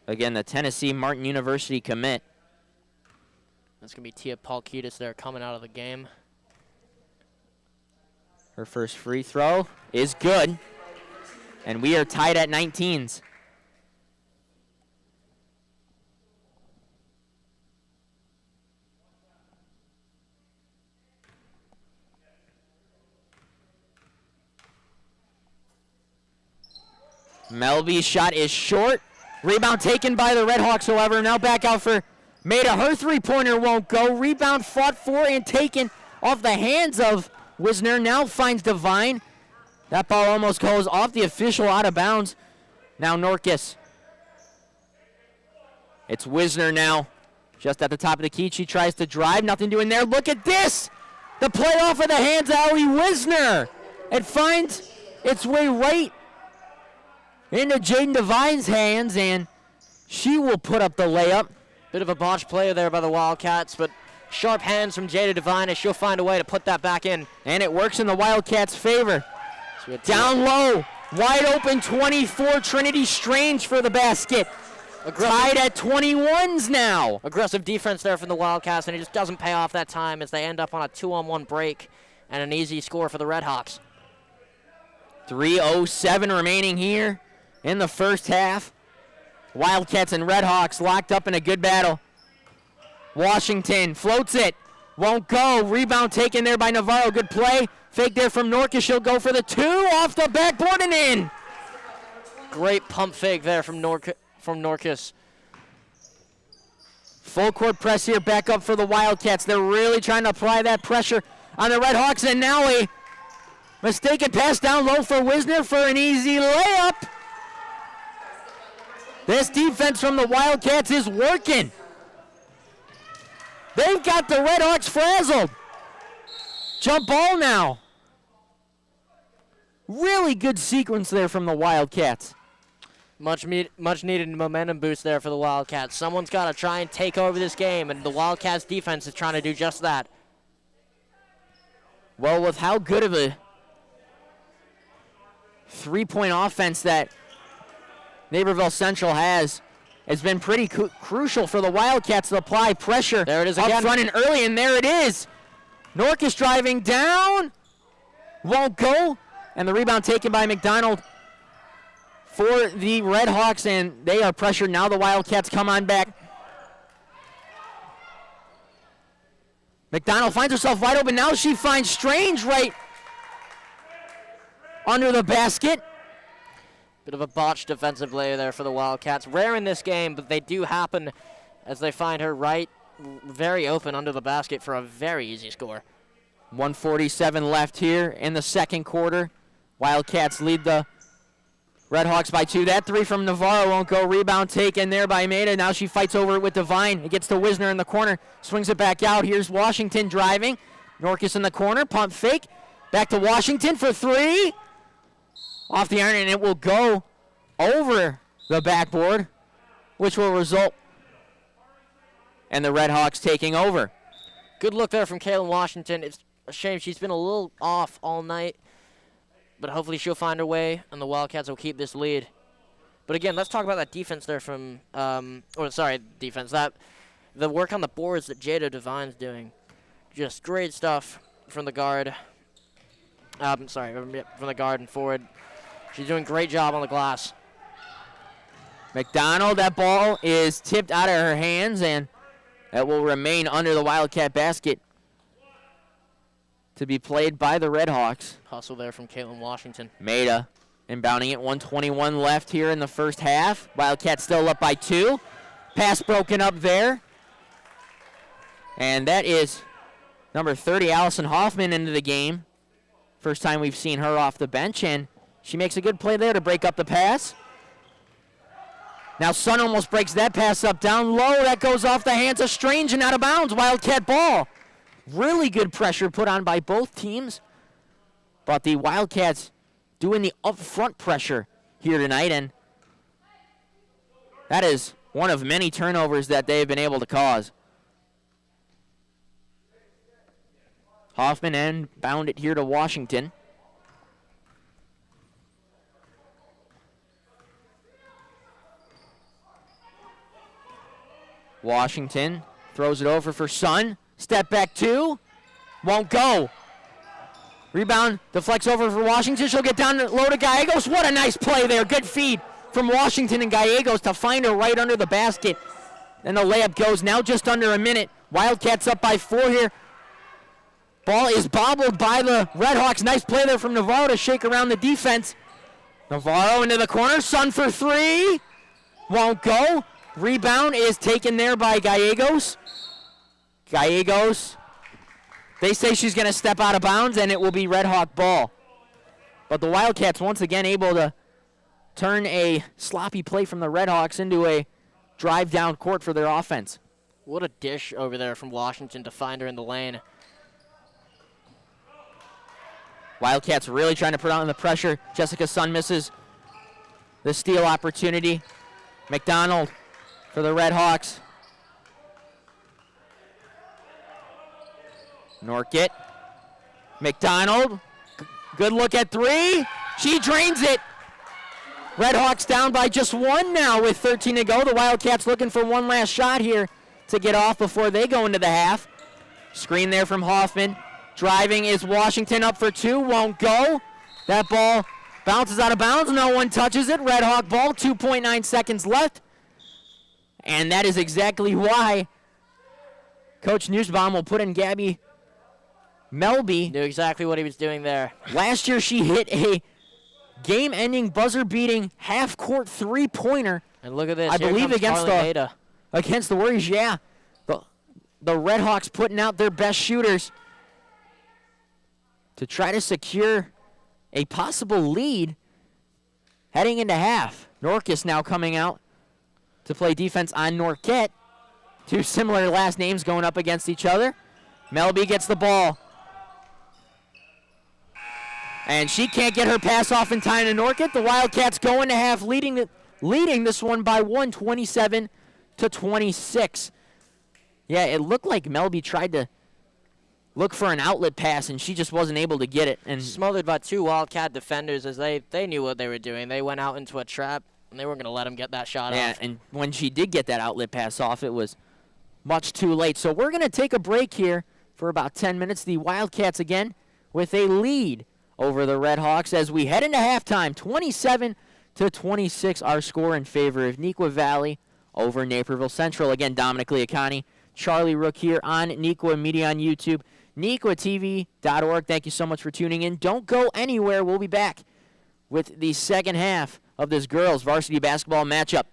Again, the Tennessee Martin University commit. That's going to be Tia Paulkitis there coming out of the game. Her first free throw is good, and we are tied at 19s. Melby's shot is short. Rebound taken by the Redhawks, however. Now back out for Maida. Her three-pointer won't go. Rebound fought for and taken off the hands of Wisner. Now finds Devine. That ball almost goes off the official, out of bounds. Now Norcus. It's Wisner now. Just at the top of the key. She tries to drive. Nothing doing there. Look at this. The play off of the hands of Allie Wisner. It finds its way right into Jaden Devine's hands, and she will put up the layup. Bit of a botched play there by the Wildcats, but sharp hands from Jada Devine, as she'll find a way to put that back in. And it works in the Wildcats' favor. So down low, wide open 24, Trinity Strange for the basket. Tied at 21s now. Aggressive defense there from the Wildcats, and it just doesn't pay off that time as they end up on a 2-on-1 break and an easy score for the Redhawks. 3:07 remaining here in the first half. Wildcats and Redhawks locked up in a good battle. Washington floats it. Won't go. Rebound taken there by Navarro. Good play. Fake there from Norcus. She'll go for the two. Off the backboard and in. Great pump fake there from Norcus. Full court press here. Back up for the Wildcats. They're really trying to apply that pressure on the Redhawks. And now a mistaken pass down low for Wisner for an easy layup. This defense from the Wildcats is working. They've got the Redhawks frazzled. Jump ball now. Really good sequence there from the Wildcats. Much needed momentum boost there for the Wildcats. Someone's got to try and take over this game, and the Wildcats defense is trying to do just that. Well, with how good of a three-point offense that Naperville Central has, it's been pretty crucial for the Wildcats to apply pressure. There it is up again. Front and early, and there it is. Norcus driving down. Won't go. And the rebound taken by McDonald for the Redhawks, and they are pressured. Now the Wildcats come on back. McDonald finds herself wide open. Now she finds Strange right under the basket. Bit of a botched defensive play there for the Wildcats. Rare in this game, but they do happen as they find her right very open under the basket for a very easy score. 1:47 left here in the second quarter. Wildcats lead the Redhawks by 2. That three from Navarro won't go. Rebound taken there by Maida. Now she fights over it with Devine. It gets to Wisner in the corner. Swings it back out. Here's Washington driving. Norcus in the corner. Pump fake. Back to Washington for three. Off the iron, and it will go over the backboard, which will result in the Redhawks taking over. Good look there from Kaylin Washington. It's a shame she's been a little off all night, but hopefully she'll find her way, and the Wildcats will keep this lead. But again, let's talk about that defense there from, the work on the boards that Jada Devine's doing. Just great stuff from the guard. From the guard and forward. She's doing a great job on the glass. McDonald, that ball is tipped out of her hands, and that will remain under the Wildcat basket to be played by the Redhawks. Hustle there from Caitlin Washington. Maida inbounding it. 1:21 left here in the first half. Wildcats still up by 2. Pass broken up there. And that is number 30, Allison Hoffman, into the game. First time we've seen her off the bench, and she makes a good play there to break up the pass. Now Sun almost breaks that pass up down low. That goes off the hands of Strange and out of bounds. Wildcat ball. Really good pressure put on by both teams. But the Wildcats doing the up-front pressure here tonight, and that is one of many turnovers that they've been able to cause. Hoffman and bound it here to Washington. Washington throws it over for Sun. Step back 2. Won't go. Rebound, deflects over for Washington. She'll get down low to Gallegos. What a nice play there. Good feed from Washington and Gallegos to find her right under the basket. And the layup goes now just under a minute. Wildcats up by 4 here. Ball is bobbled by the Redhawks. Nice play there from Navarro to shake around the defense. Navarro into the corner. Sun for 3. Won't go. Rebound is taken there by Gallegos. Gallegos. They say she's going to step out of bounds, and it will be Redhawk ball. But the Wildcats once again able to turn a sloppy play from the Redhawks into a drive down court for their offense. What a dish over there from Washington to find her in the lane. Wildcats really trying to put on the pressure. Jessica Sun misses the steal opportunity. McDonald for the Redhawks. Norquette. McDonald. Good look at 3. She drains it. Redhawks down by just 1 now with 13 to go. The Wildcats looking for one last shot here to get off before they go into the half. Screen there from Hoffman. Driving is Washington up for 2. Won't go. That ball bounces out of bounds. No one touches it. Redhawk ball. 2.9 seconds left. And that is exactly why Coach Nussbaum will put in Gabby Melby. Knew exactly what he was doing there. Last year she hit a game-ending, buzzer-beating, half-court three-pointer. And look at this. I Here believe comes against Carly Ada. the Warriors, yeah. The Redhawks putting out their best shooters to try to secure a possible lead heading into half. Norquist now coming out to play defense on Norquette. 2 similar last names going up against each other. Melby gets the ball. And she can't get her pass off in time to Norquette. The Wildcats go into half leading this one by 1, 27-26. Yeah, it looked like Melby tried to look for an outlet pass, and she just wasn't able to get it. And Smothered by 2 Wildcat defenders as they knew what they were doing. They went out into a trap, and they weren't going to let them get that shot yeah, off. and when she did get that outlet pass off, it was much too late. So we're going to take a break here for about 10 minutes. The Wildcats again with a lead over the Redhawks as we head into halftime. 27-26, our score in favor of Neuqua Valley over Naperville Central. Again, Dominic Leacani, Charlie Rook here on Neuqua Media on YouTube, NeuquaTV.org. Thank you so much for tuning in. Don't go anywhere. We'll be back with the second half of this girls varsity basketball matchup.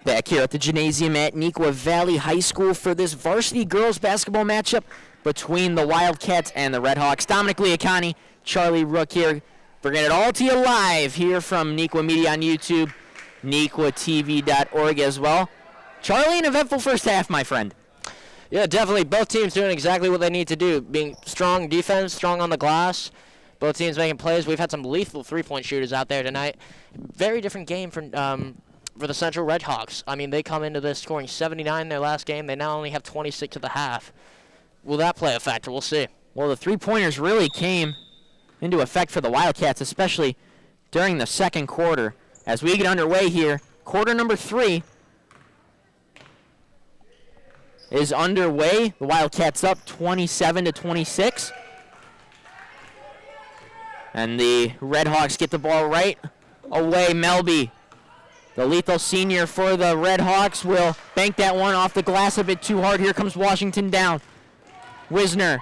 Back here at the gymnasium at Neuqua Valley High School for this varsity girls basketball matchup between the Wildcats and the Redhawks. Dominic Liacani, Charlie Rook here, bringing it all to you live here from Neuqua Media on YouTube, NeuquaTV.org as well. Charlie, an eventful first half, my friend. Yeah, definitely. Both teams doing exactly what they need to do. Being strong defense, strong on the glass. Both teams making plays. We've had some lethal three-point shooters out there tonight. Very different game for the Central Redhawks. I mean, they come into this scoring 79 in their last game. They now only have 26 at the half. Will that play a factor? We'll see. Well, the three-pointers really came into effect for the Wildcats, especially during the second quarter. As we get underway here, quarter number 3 is underway. The Wildcats up 27-26. And the Redhawks get the ball right away. Melby, the lethal senior for the Redhawks, will bank that one off the glass a bit too hard. Here comes Washington down. Wisner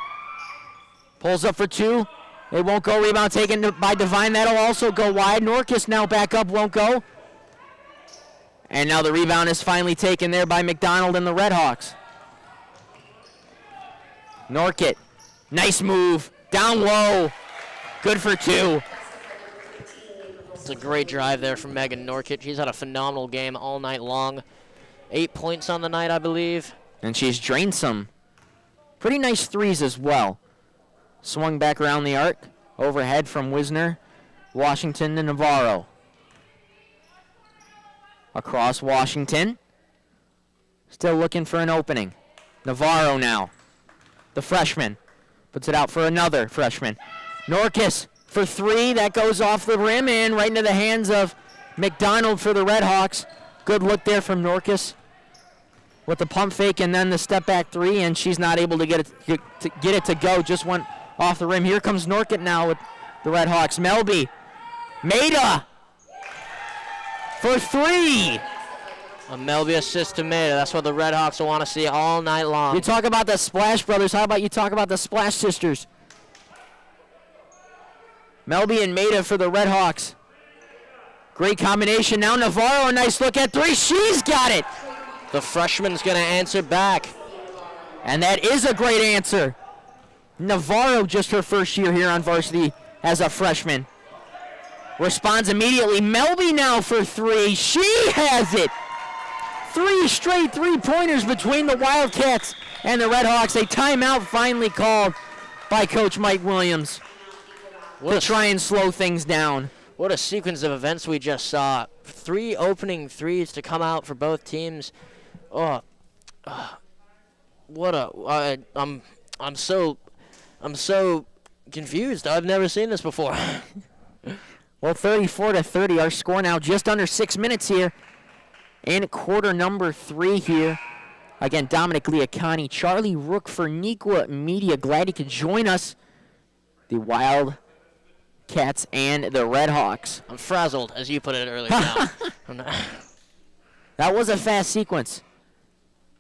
pulls up for 2. It won't go. Rebound taken by Devine. That'll also go wide. Norcus now back up. Won't go. And now the rebound is finally taken there by McDonald and the Redhawks. Norkit, nice move. Down low. Good for 2. It's a great drive there from Megan Norkit. She's had a phenomenal game all night long. 8 points on the night, I believe. And she's drained some pretty nice threes as well. Swung back around the arc. Overhead from Wisner. Washington to Navarro. Across Washington. Still looking for an opening. Navarro now. The freshman. Puts it out for another freshman. Norcus for 3. That goes off the rim and right into the hands of McDonald for the Redhawks. Good look there from Norcus with the pump fake and then the step back 3, and she's not able to get it to go. Just went off the rim. Here comes Norkit now with the Redhawks. Melby. Maida for 3. A Melby assist to Maida. That's what the Redhawks will want to see all night long. You talk about the Splash Brothers. How about you talk about the Splash Sisters? Melby and Maida for the Redhawks. Great combination. Now Navarro, a nice look at 3. She's got it. The freshman's going to answer back. And that is a great answer. Navarro, just her first year here on varsity as a freshman. Responds immediately. Melby now for 3. She has it. 3 straight three-pointers between the Wildcats and the Redhawks. A timeout finally called by Coach Mike Williams to try and slow things down. What a sequence of events we just saw. 3 opening threes to come out for both teams. I'm so confused. I've never seen this before. Well, 34-30. Our score now just under 6 minutes here in quarter number 3 here. Again, Dominic Liacani, Charlie Rook for Neuqua Media. Glad you could join us. The Wildcats and the Redhawks. I'm frazzled, as you put it earlier. That was a fast sequence.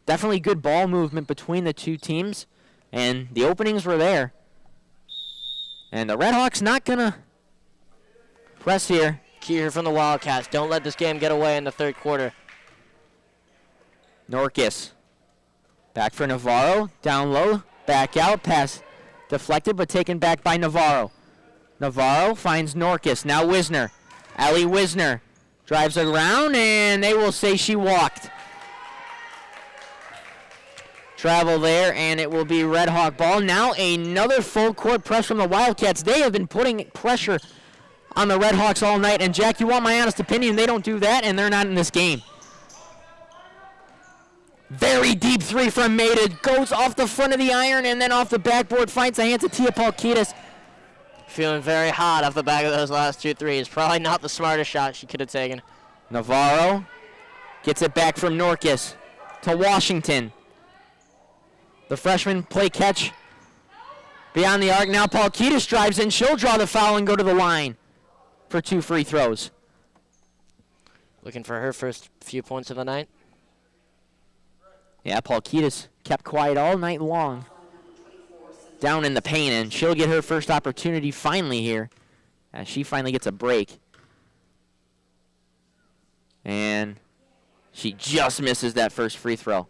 Definitely good ball movement between the two teams. And the openings were there. And the Redhawks not going to press here. Key here from the Wildcats. Don't let this game get away in the third quarter. Norcus. Back for Navarro. Down low. Back out. Pass deflected but taken back by Navarro. Navarro finds Norcus. Now Wisner. Allie Wisner drives around and they will say she walked. Travel there and it will be Redhawk ball. Now another full court press from the Wildcats. They have been putting pressure on the Redhawks all night. And Jack, you want my honest opinion, they don't do that and they're not in this game. Very deep 3 from Maida. Goes off the front of the iron and then off the backboard. Finds the hands of Tia Palkitis. Feeling very hot off the back of those last 2 threes. Probably not the smartest shot she could have taken. Navarro gets it back from Norcus to Washington. The freshman play catch beyond the arc. Now Palkitis drives in. She'll draw the foul and go to the line for 2 free throws. Looking for her first few points of the night. Yeah, Palkitis kept quiet all night long down in the paint, and she'll get her first opportunity finally here as she finally gets a break. And She just misses that first free throw.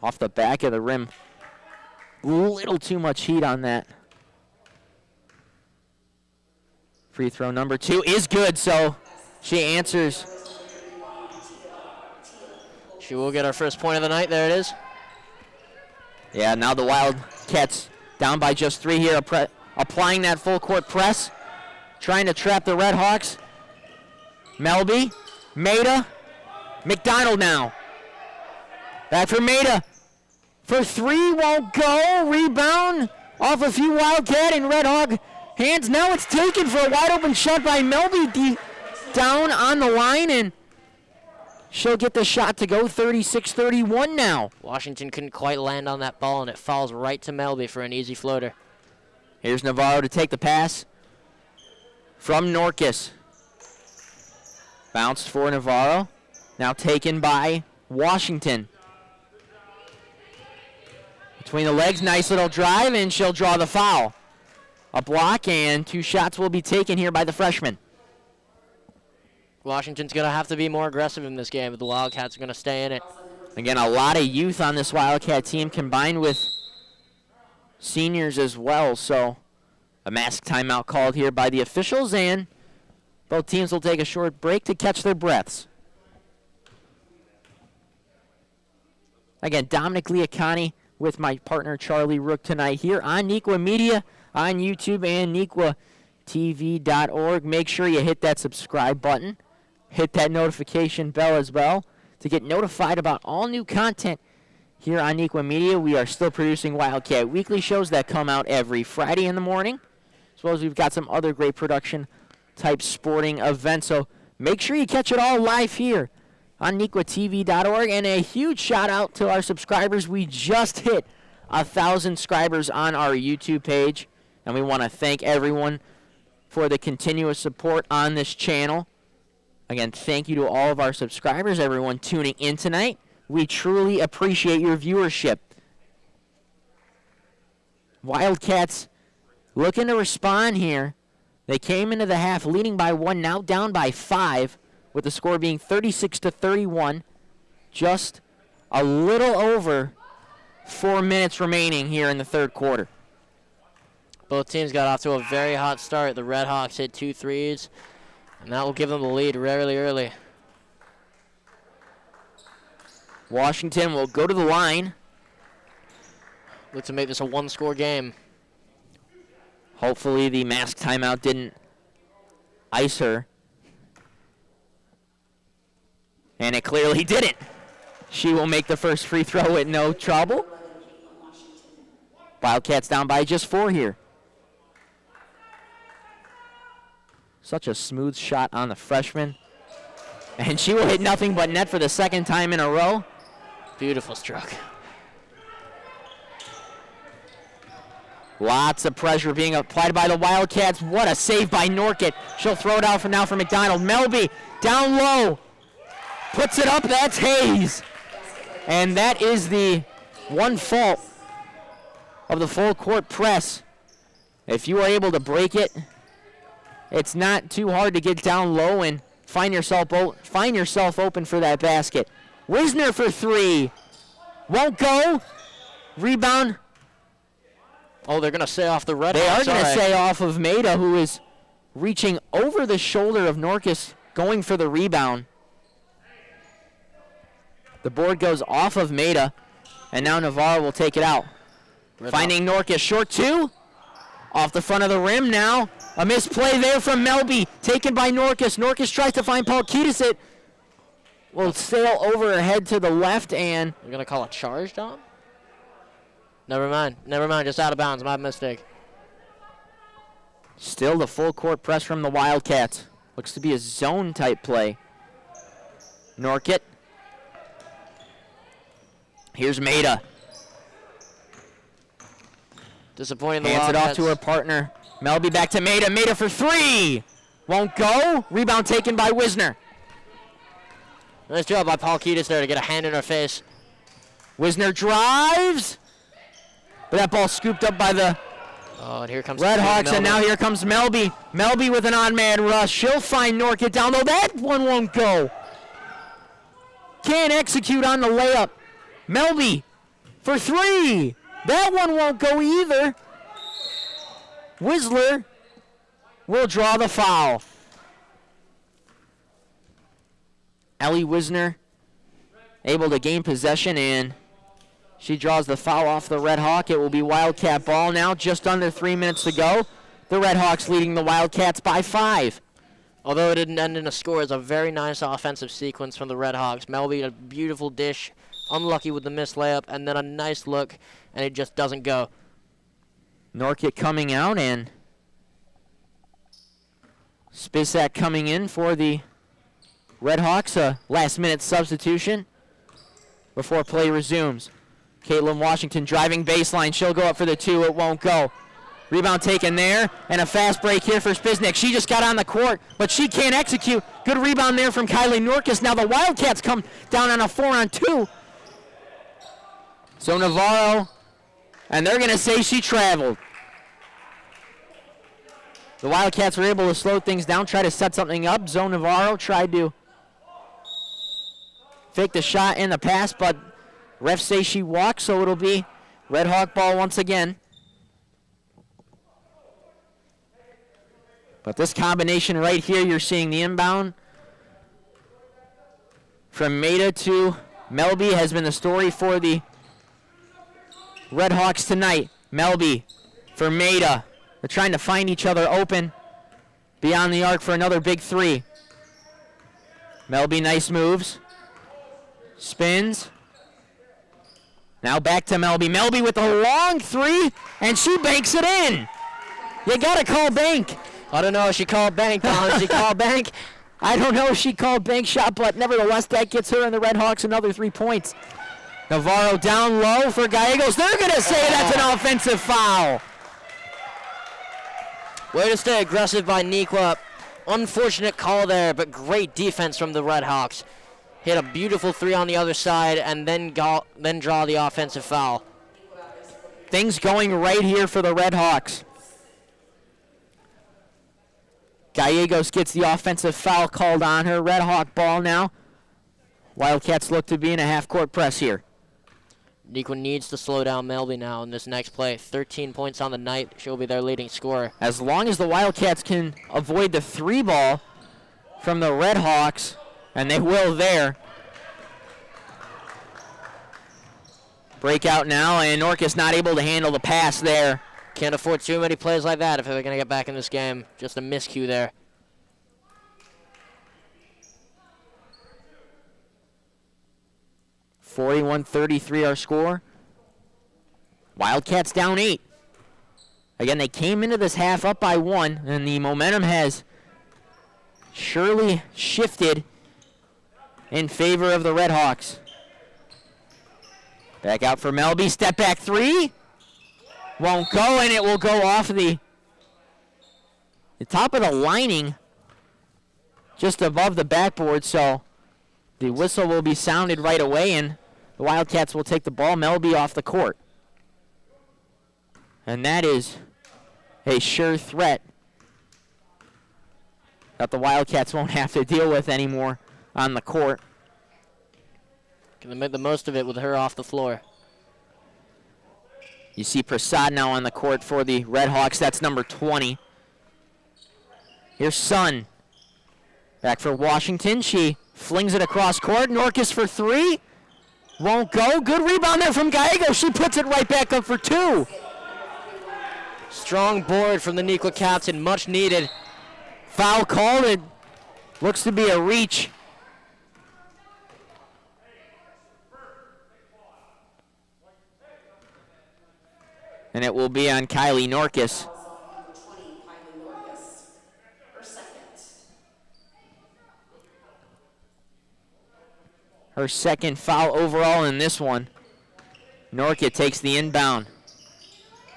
Off the back of the rim. Little too much heat on that. Free throw number 2 is good, so she answers. She will get her first point of the night. There it is. Yeah, now the Wildcats down by just 3 here, applying that full court press, trying to trap the Red Hawks. Melby, Maida, McDonald now. Back for Maida. For 3, won't go. Rebound off a few Wildcat and Red Hawk hands. Now it's taken for a wide open shot by Melby down on the line, and she'll get the shot to go. 36-31 now. Washington couldn't quite land on that ball, and it falls right to Melby for an easy floater. Here's Navarro to take the pass from Norcus. Bounced for Navarro. Now taken by Washington. Between the legs, nice little drive, and she'll draw the foul. A block, and 2 shots will be taken here by the freshman. Washington's going to have to be more aggressive in this game, but the Wildcats are going to stay in it. Again, a lot of youth on this Wildcat team combined with seniors as well, so a mask timeout called here by the officials, and both teams will take a short break to catch their breaths. Again, Dominic Liacani with my partner Charlie Rook tonight here on Neuqua Media, on YouTube and NeuquaTV.org. Make sure you hit that subscribe button. Hit that notification bell as well to get notified about all new content here on Neuqua Media. We are still producing Wildcat Weekly shows that come out every Friday in the morning, as well as we've got some other great production type sporting events. So make sure you catch it all live here on NeuquaTV.org. And a huge shout out to our subscribers. We just hit 1,000 subscribers on our YouTube page, and we want to thank everyone for the continuous support on this channel. Again, thank you to all of our subscribers, everyone tuning in tonight. We truly appreciate your viewership. Wildcats looking to respond here. They came into the half leading by 1, now down by 5, with the score being 36-31. Just a little over 4 minutes remaining here in the third quarter. Both teams got off to a very hot start. The Red Hawks hit 2 threes, and that will give them the lead really early. Washington will go to the line. Look to make this a 1-score game. Hopefully the mask timeout didn't ice her. And it clearly didn't. She will make the first free throw with no trouble. Wildcats down by just 4 here. Such a smooth shot on the freshman. And she will hit nothing but net for the 2nd time in a row. Beautiful stroke. Lots of pressure being applied by the Wildcats. What a save by Norcus. She'll throw it out for now for McDonald. Melby down low. Puts it up. That's Hayes. And that is the one fault of the full court press. If you are able to break it, it's not too hard to get down low and find yourself open for that basket. Wisner for 3. Won't go. Rebound. Oh, they're going to say off the Red They Hawks. are going to All right. say off of Maida, who is reaching over the shoulder of Norcus, going for the rebound. The board goes off of Maida, and now Navarro will take it out. Finding Norcus, short 2. Off the front of the rim now. A misplay there from Melby, taken by Norcus. Norcus tries to find Paul Kiedis. It will sail over her head to the left, and You're going to call a charge, Dom? Never mind. Just out of bounds. My mistake. still the full court press from the Wildcats. Looks to be a zone type play. Norcus. Here's Maida. Disappointing the Hands it Wildcats. off to her partner. Melby back to Maida. Maida for 3. Won't go. Rebound taken by Wisner. Nice job by Paul Kiedis there to get a hand in her face. Wisner drives. But that ball scooped up by the Oh, and here comes Red Hawks, Melby. and now here comes Melby. Melby with an odd man rush. She'll find Norcus down low. That one won't go. Can't execute on the layup. Melby for three. That one won't go either. Whistler will draw the foul. Ellie Wisner able to gain possession, and she draws the foul off the Red Hawk. It will be Wildcat ball now, just under 3 minutes to go. The Red Hawks leading the Wildcats by 5. Although it didn't end in a score, it's a very nice offensive sequence from the Red Hawks. Melby, a beautiful dish, unlucky with the missed layup, and then a nice look, and it just doesn't go. Norqua coming out, and Spisak coming in for the Red Hawks, a last-minute substitution before play resumes. Caitlin Washington driving baseline. She'll go up for the two. It won't go. Rebound taken there, and a fast break here for Spiznik. She just got on the court, but she can't execute. Good rebound there from Kylie Norkus. Now the Wildcats come down on a 4-on-2. So Navarro, and they're going to say she traveled. The Wildcats were able to slow things down, try to set something up. Zoe Navarro tried to fake the shot and the pass, but refs say she walked, so it'll be Red Hawk ball once again. But this combination right here, you're seeing the inbound from Maida to Melby has been the story for the Red Hawks tonight. Melby for Maida. They're trying to find each other open beyond the arc for another big three. Melby, nice moves. Spins. Now back to Melby. Melby with a long three, and she banks it in. You got to call bank. I don't know if she called bank, Don. She called bank. I don't know if she called bank shot, but nevertheless, that gets her and the Red Hawks another 3 points. Navarro down low for Gallegos. They're going to say that's an offensive foul. Way to stay aggressive by Neuqua. Unfortunate call there, but great defense from the Red Hawks. Hit a beautiful three on the other side and then draw the offensive foul. Things going right here for the Red Hawks. Gallegos gets the offensive foul called on her. Red Hawk ball now. Wildcats look to be in a half-court press here. Neuqua needs to slow down Melby now in this next play. 13 points on the night. She'll be their leading scorer. As long as the Wildcats can avoid the three ball from the Red Hawks, and they will there. Breakout now, and Norkus not able to handle the pass there. Can't afford too many plays like that if they're going to get back in this game. Just a miscue there. (41-33) our score. Wildcats down 8. Again, they came into this half up by 1, and the momentum has surely shifted in favor of the Red Hawks. Back out for Melby. Step back three. Won't go, and it will go off the top of the lining just above the backboard, so the whistle will be sounded right away, and the Wildcats will take the ball. Melby off the court. And that is a sure threat that the Wildcats won't have to deal with anymore on the court. Gonna make the most of it with her off the floor. You see Prasad now on the court for the Red Hawks. That's number 20. Here's Sun. Back for Washington. She flings it across court. Norkus for three. Won't go. Good rebound there from Gallego. She puts it right back up for two. Strong board from the Neuqua captain. Much needed. Foul called. It looks to be a reach. And it will be on Kylie Norkus. Her second foul overall in this one. Norkus takes the inbound.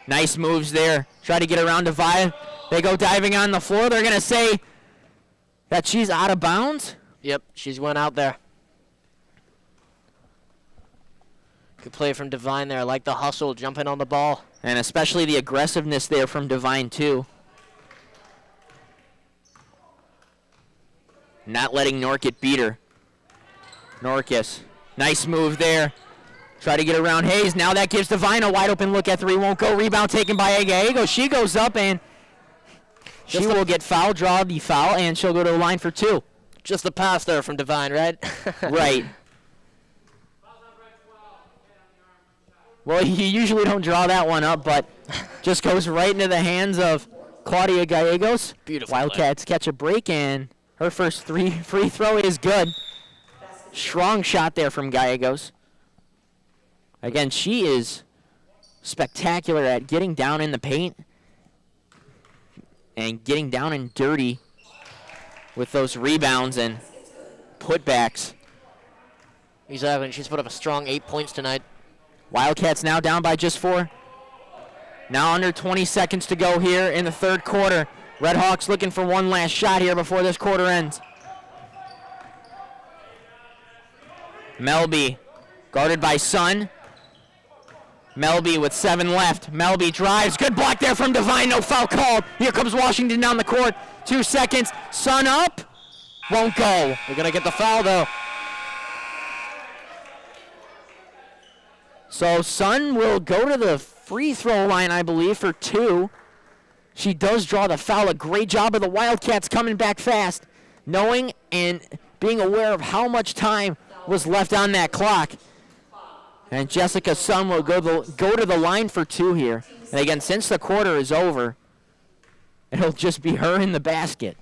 Nice moves there. Try to get around Divine. They go diving on the floor. They're going to say that she's out of bounds. Yep, she's went out there. Good play from Divine there. I like the hustle, jumping on the ball. And especially the aggressiveness there from Divine, too. Not letting Norkus beat her. Norquist, nice move there. Try to get around Hayes. Now that gives Devine a wide open look at three. Won't go. Rebound taken by Gallegos. She goes up and she will get foul, draw the foul, and she'll go to the line for two. Just the pass there from Devine, right? Right. Well, you usually don't draw that one up, but just goes right into the hands of Claudia Gallegos. Beautiful. Wildcats catch a break, and her first free throw is good. Strong shot there from Gallegos. Again, she is spectacular at getting down in the paint and getting down and dirty with those rebounds and putbacks. Exactly. She's put up a strong 8 points tonight. Wildcats now down by just 4. Now under 20 seconds to go here in the third quarter. Redhawks looking for one last shot here before this quarter ends. Melby guarded by Sun. Melby with 7 left. Melby drives. Good block there from Devine. No foul called. Here comes Washington down the court. 2 seconds. Sun up. Won't go. We're going to get the foul, though. So Sun will go to the free throw line, I believe, for 2. She does draw the foul. A great job of the Wildcats coming back fast, knowing and being aware of how much time was left on that clock. And Jessica Sun will go to the line for 2 here. And again, since the quarter is over, it'll just be her in the basket.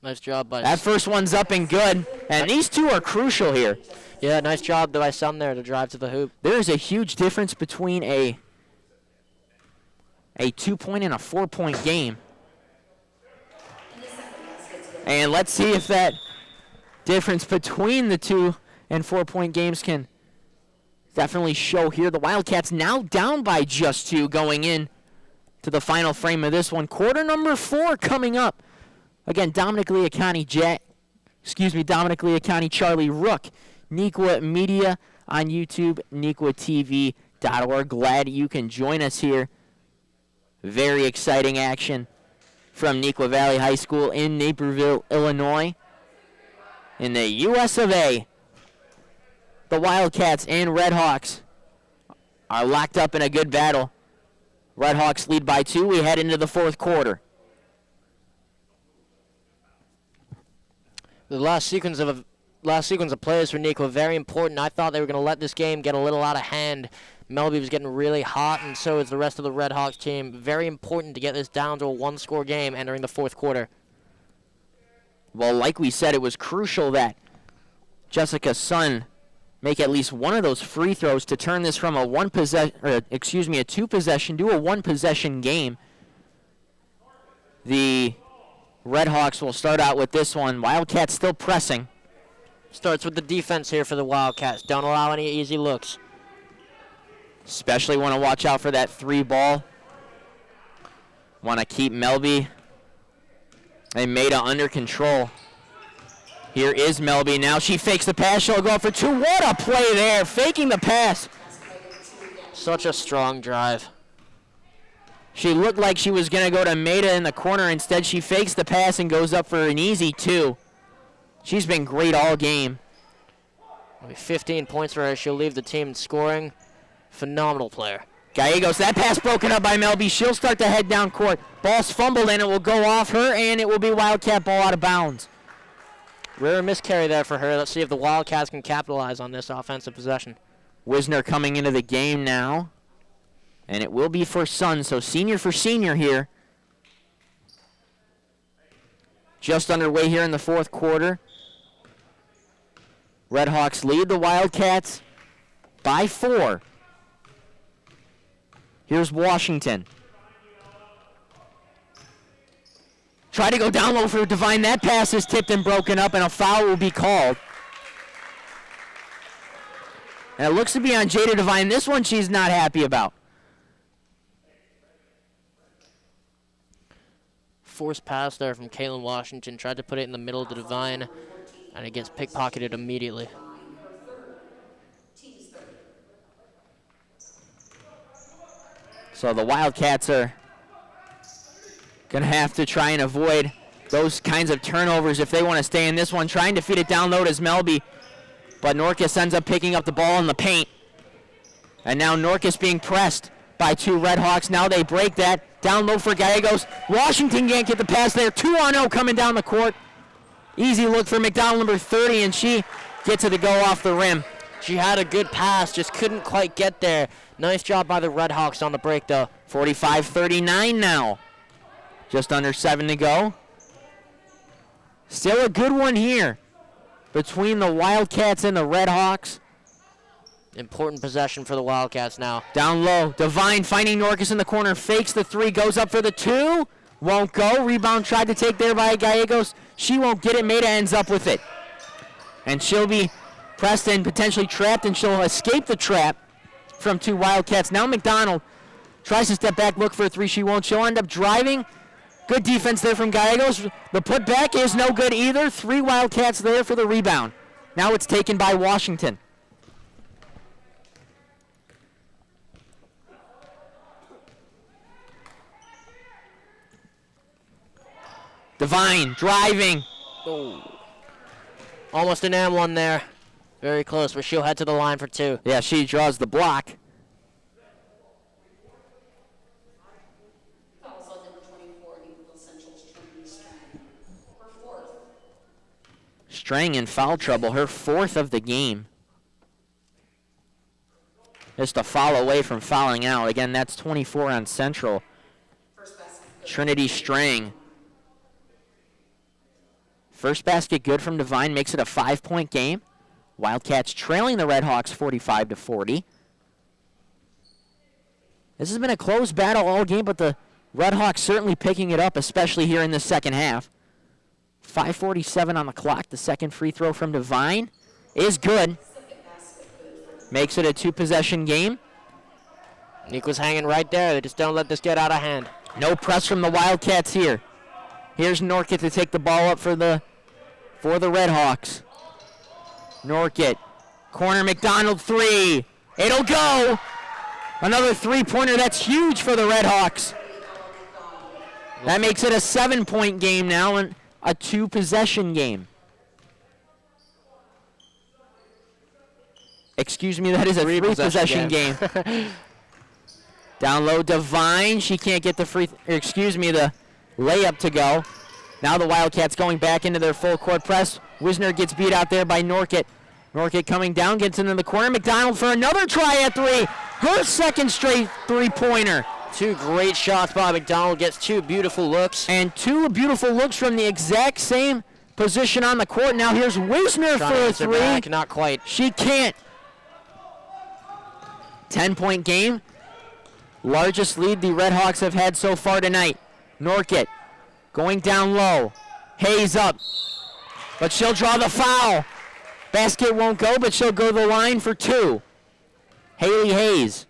Nice job by That first one's up and good. And these 2 are crucial here. Yeah, nice job by Sun there to drive to the hoop. There is a huge difference between a 2-point and a 4-point game. And let's see if that difference between the 2 and 4-point games can definitely show here. The Wildcats now down by just 2 going in to the final frame of this one. Quarter number 4 coming up. Again, Dominic Leacounty, Charlie Rook, Neuqua Media on YouTube, neuquatv.org. Glad you can join us here. Very exciting action from Neuqua Valley High School in Naperville, Illinois. In the US of A, the Wildcats and Redhawks are locked up in a good battle. Redhawks lead by 2. We head into the fourth quarter. The last sequence of plays for Neuqua, very important. I thought they were going to let this game get a little out of hand. Melby was getting really hot, and so is the rest of the Redhawks team. Very important to get this down to a 1-score game entering the fourth quarter. Well, like we said, it was crucial that Jessica Sun make at least one of those free throws to turn this from a 2-possession to a 1-possession game. The Redhawks will start out with this one. Wildcats still pressing. Starts with the defense here for the Wildcats. Don't allow any easy looks. Especially want to watch out for that 3 ball. Want to keep Melby and Maida under control. Here is Melby. Now she fakes the pass. She'll go for 2. What a play there. Faking the pass. Such a strong drive. She looked like she was going to go to Maida in the corner. Instead, she fakes the pass and goes up for an easy 2. She's been great all game. 15 points for her. She'll leave the team scoring. Phenomenal player. Gallegos, that pass broken up by Melby. She'll start to head down court. Ball's fumbled and it will go off her, and it will be Wildcat ball out of bounds. Rare miscarry there for her. Let's see if the Wildcats can capitalize on this offensive possession. Wisner coming into the game now. And it will be for Sun, so senior for senior here. Just underway here in the fourth quarter. Redhawks lead the Wildcats by 4. Here's Washington. Try to go down low for Devine. That pass is tipped and broken up, and a foul will be called. And it looks to be on Jada Devine. This one she's not happy about. Forced pass there from Caitlin Washington. Tried to put it in the middle to Devine, and it gets pickpocketed immediately. So the Wildcats are going to have to try and avoid those kinds of turnovers if they want to stay in this one. Trying to feed it down low as Melby, but Norcus ends up picking up the ball in the paint. And now Norcus being pressed by 2 Redhawks. Now they break that. Down low for Gallegos. Washington can't get the pass there. 2-on-0 coming down the court. Easy look for McDonald, number 30, and she gets it to go off the rim. She had a good pass, just couldn't quite get there. Nice job by the Redhawks on the break, though. 45-39 now. Just under 7 to go. Still a good one here between the Wildcats and the Redhawks. Important possession for the Wildcats now. Down low, Devine finding Norcus in the corner, fakes the 3, goes up for the 2, won't go. Rebound tried to take there by Gallegos. She won't get it. Maida ends up with it. And she'll be pressed and potentially trapped, and she'll escape the trap from 2 Wildcats. Now McDonald tries to step back, look for a 3. She won't. She'll end up driving. Good defense there from Gallegos. The putback is no good either. 3 Wildcats there for the rebound. Now it's taken by Washington. Devine driving. Oh. Almost an M1 there. Very close, but she'll head to the line for 2. Yeah, she draws the block. Fouls on number 24, Naperville Central's Trinity Strang. Her 4th. Strang in foul trouble, her 4th of the game. Just a foul away from fouling out. Again, that's 24 on Central. First basket. Trinity Strang. First basket good from Devine, makes it a 5-point game. Wildcats trailing the Redhawks 45-40. This has been a close battle all game, but the Redhawks certainly picking it up, especially here in the second half. 5:47 on the clock. The second free throw from Devine is good. Makes it a 2-possession game. Neuqua's hanging right there. They just don't let this get out of hand. No press from the Wildcats here. Here's Norcott to take the ball up for the Redhawks. Norcott, corner McDonald 3. It'll go. Another 3-pointer. That's huge for the Redhawks. That makes it a 7-point game now and a 2-possession game. Excuse me, that is a 3-possession game. Down low, Devine. She can't get the the layup to go. Now the Wildcats going back into their full court press. Wisner gets beat out there by Norcott. Norcott coming down, gets into the corner. McDonald for another try at 3. Her second straight 3-pointer. 2 great shots by McDonald. Gets 2 beautiful looks. And 2 beautiful looks from the exact same position on the court. Now here's Wisner for a 3. Back, not quite. She can't. 10-point game. Largest lead the Redhawks have had so far tonight. Norcott going down low. Hayes up. But she'll draw the foul. Basket won't go, but she'll go to the line for 2. Haley Hayes.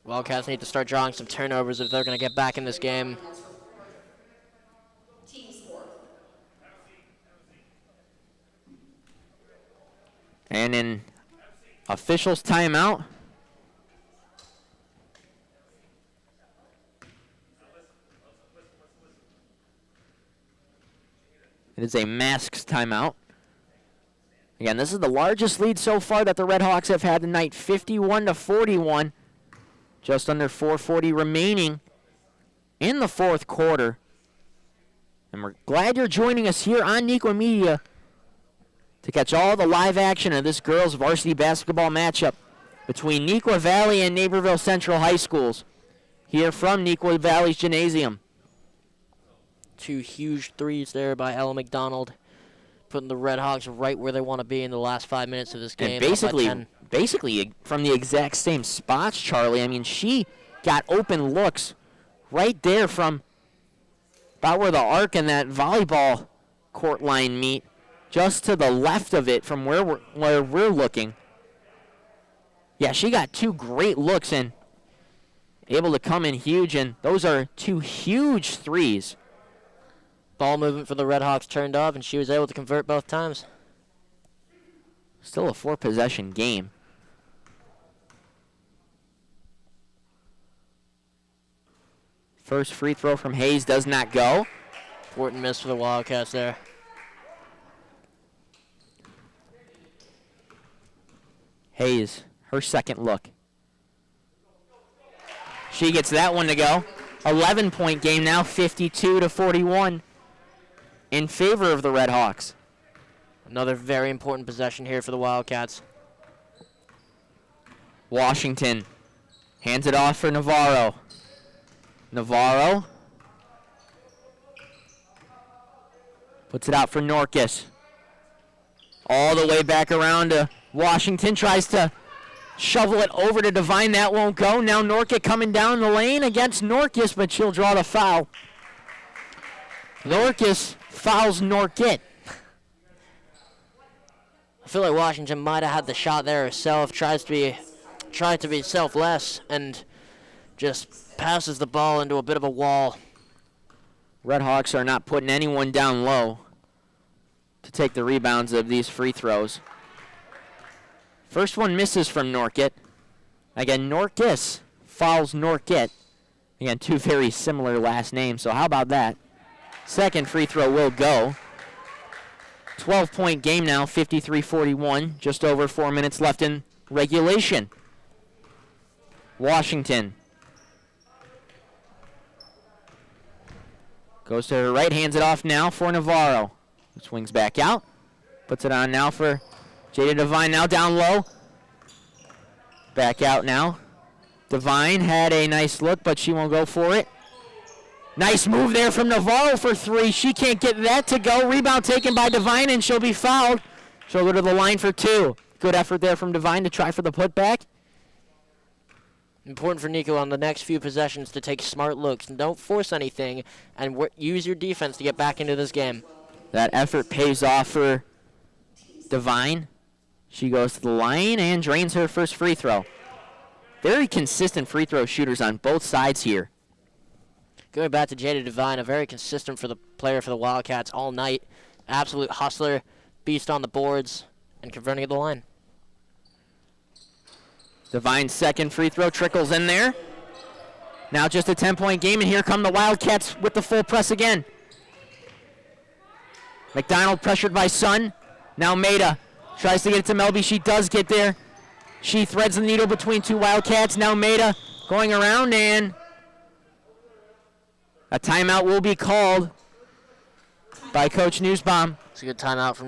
Wildcats need to start drawing some turnovers if they're going to get back in this game. Team score. And in officials' timeout. It is a Masks timeout. Again, this is the largest lead so far that the Redhawks have had tonight, 51-41. Just under 4:40 remaining in the 4th quarter. And we're glad you're joining us here on Neuqua Media to catch all the live action of this girls varsity basketball matchup between Neuqua Valley and Naperville Central High Schools here from Neuqua Valley's Gymnasium. 2 huge threes there by Ella McDonald, putting the Redhawks right where they want to be in the last 5 minutes of this game. And basically from the exact same spots, Charlie. I mean, she got open looks right there from about where the arc and that volleyball court line meet, just to the left of it from where we're looking. Yeah, she got 2 great looks and able to come in huge, and those are 2 huge threes. Ball movement for the Redhawks turned off, and she was able to convert both times. Still a 4-possession game. First free throw from Hayes does not go. Important miss for the Wildcats there. Hayes, her second look. She gets that one to go. 11-point game now, 52-41 in favor of the Red Hawks. Another very important possession here for the Wildcats. Washington hands it off for Navarro. Navarro puts it out for Norcus. All the way back around to Washington, tries to shovel it over to Devine. That won't go. Now Norcus coming down the lane against Norcus, but she'll draw the foul. Norcus fouls Norcus. I feel like Washington might have had the shot there herself, tried to be selfless, and just passes the ball into a bit of a wall. Red Hawks are not putting anyone down low to take the rebounds of these free throws. First one misses from Norcus. Again, Norcus fouls Norcus. Again, two very similar last names, so how about that? Second free throw will go. 12-point game now, 53-41. Just over 4 minutes left in regulation. Washington goes to her right, hands it off now for Navarro. Swings back out, puts it on now for Jada Devine, now down low. Back out now. Devine had a nice look, but she won't go for it. Nice move there from Navarro for three. She can't get that to go. Rebound taken by Devine, and she'll be fouled. She'll go to the line for two. Good effort there from Devine to try for the putback. Important for Neuqua on the next few possessions to take smart looks. Don't force anything, and use your defense to get back into this game. That effort pays off for Devine. She goes to the line and drains her first free throw. Very consistent free throw shooters on both sides here. Going back to Jada Devine, a very consistent player for the Wildcats all night. Absolute hustler, beast on the boards, and converting at the line. Devine's second free throw trickles in there. Now just a 10-point game, and here come the Wildcats with the full press again. McDonald pressured by Sun. Now Maida tries to get it to Melby. She does get there. She threads the needle between two Wildcats. Now Maida going around, and a timeout will be called by Coach Newsbaum. It's a good timeout from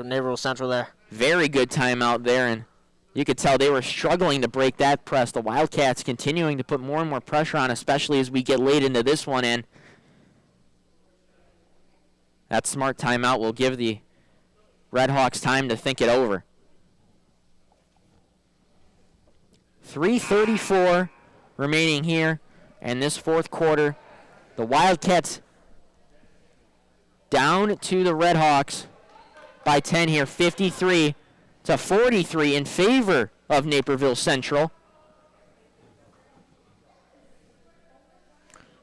Naperville Central there. Very good timeout there, and you could tell they were struggling to break that press. The Wildcats continuing to put more and more pressure on, especially as we get late into this one, and that smart timeout will give the Red Hawks time to think it over. 3:34 remaining here in this fourth quarter. The Wildcats down to the Red Hawks by 10 here, 53-43 in favor of Naperville Central.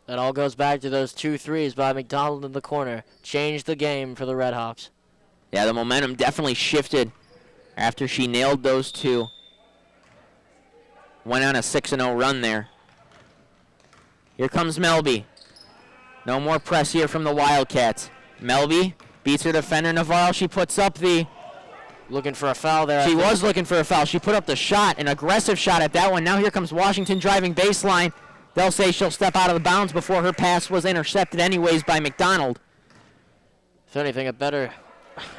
That all goes back to those 2 threes by McDonald in the corner. Changed the game for the Red Hawks. Yeah, the momentum definitely shifted after she nailed those two. Went on a 6-0 run there. Here comes Melby. No more press here from the Wildcats. Melby beats her defender Navarro. She puts up the... Looking for a foul there. She was looking for a foul. She put up the shot, an aggressive shot at that one. Now here comes Washington driving baseline. They'll say she'll step out of the bounds before her pass was intercepted anyways by McDonald. If anything, a better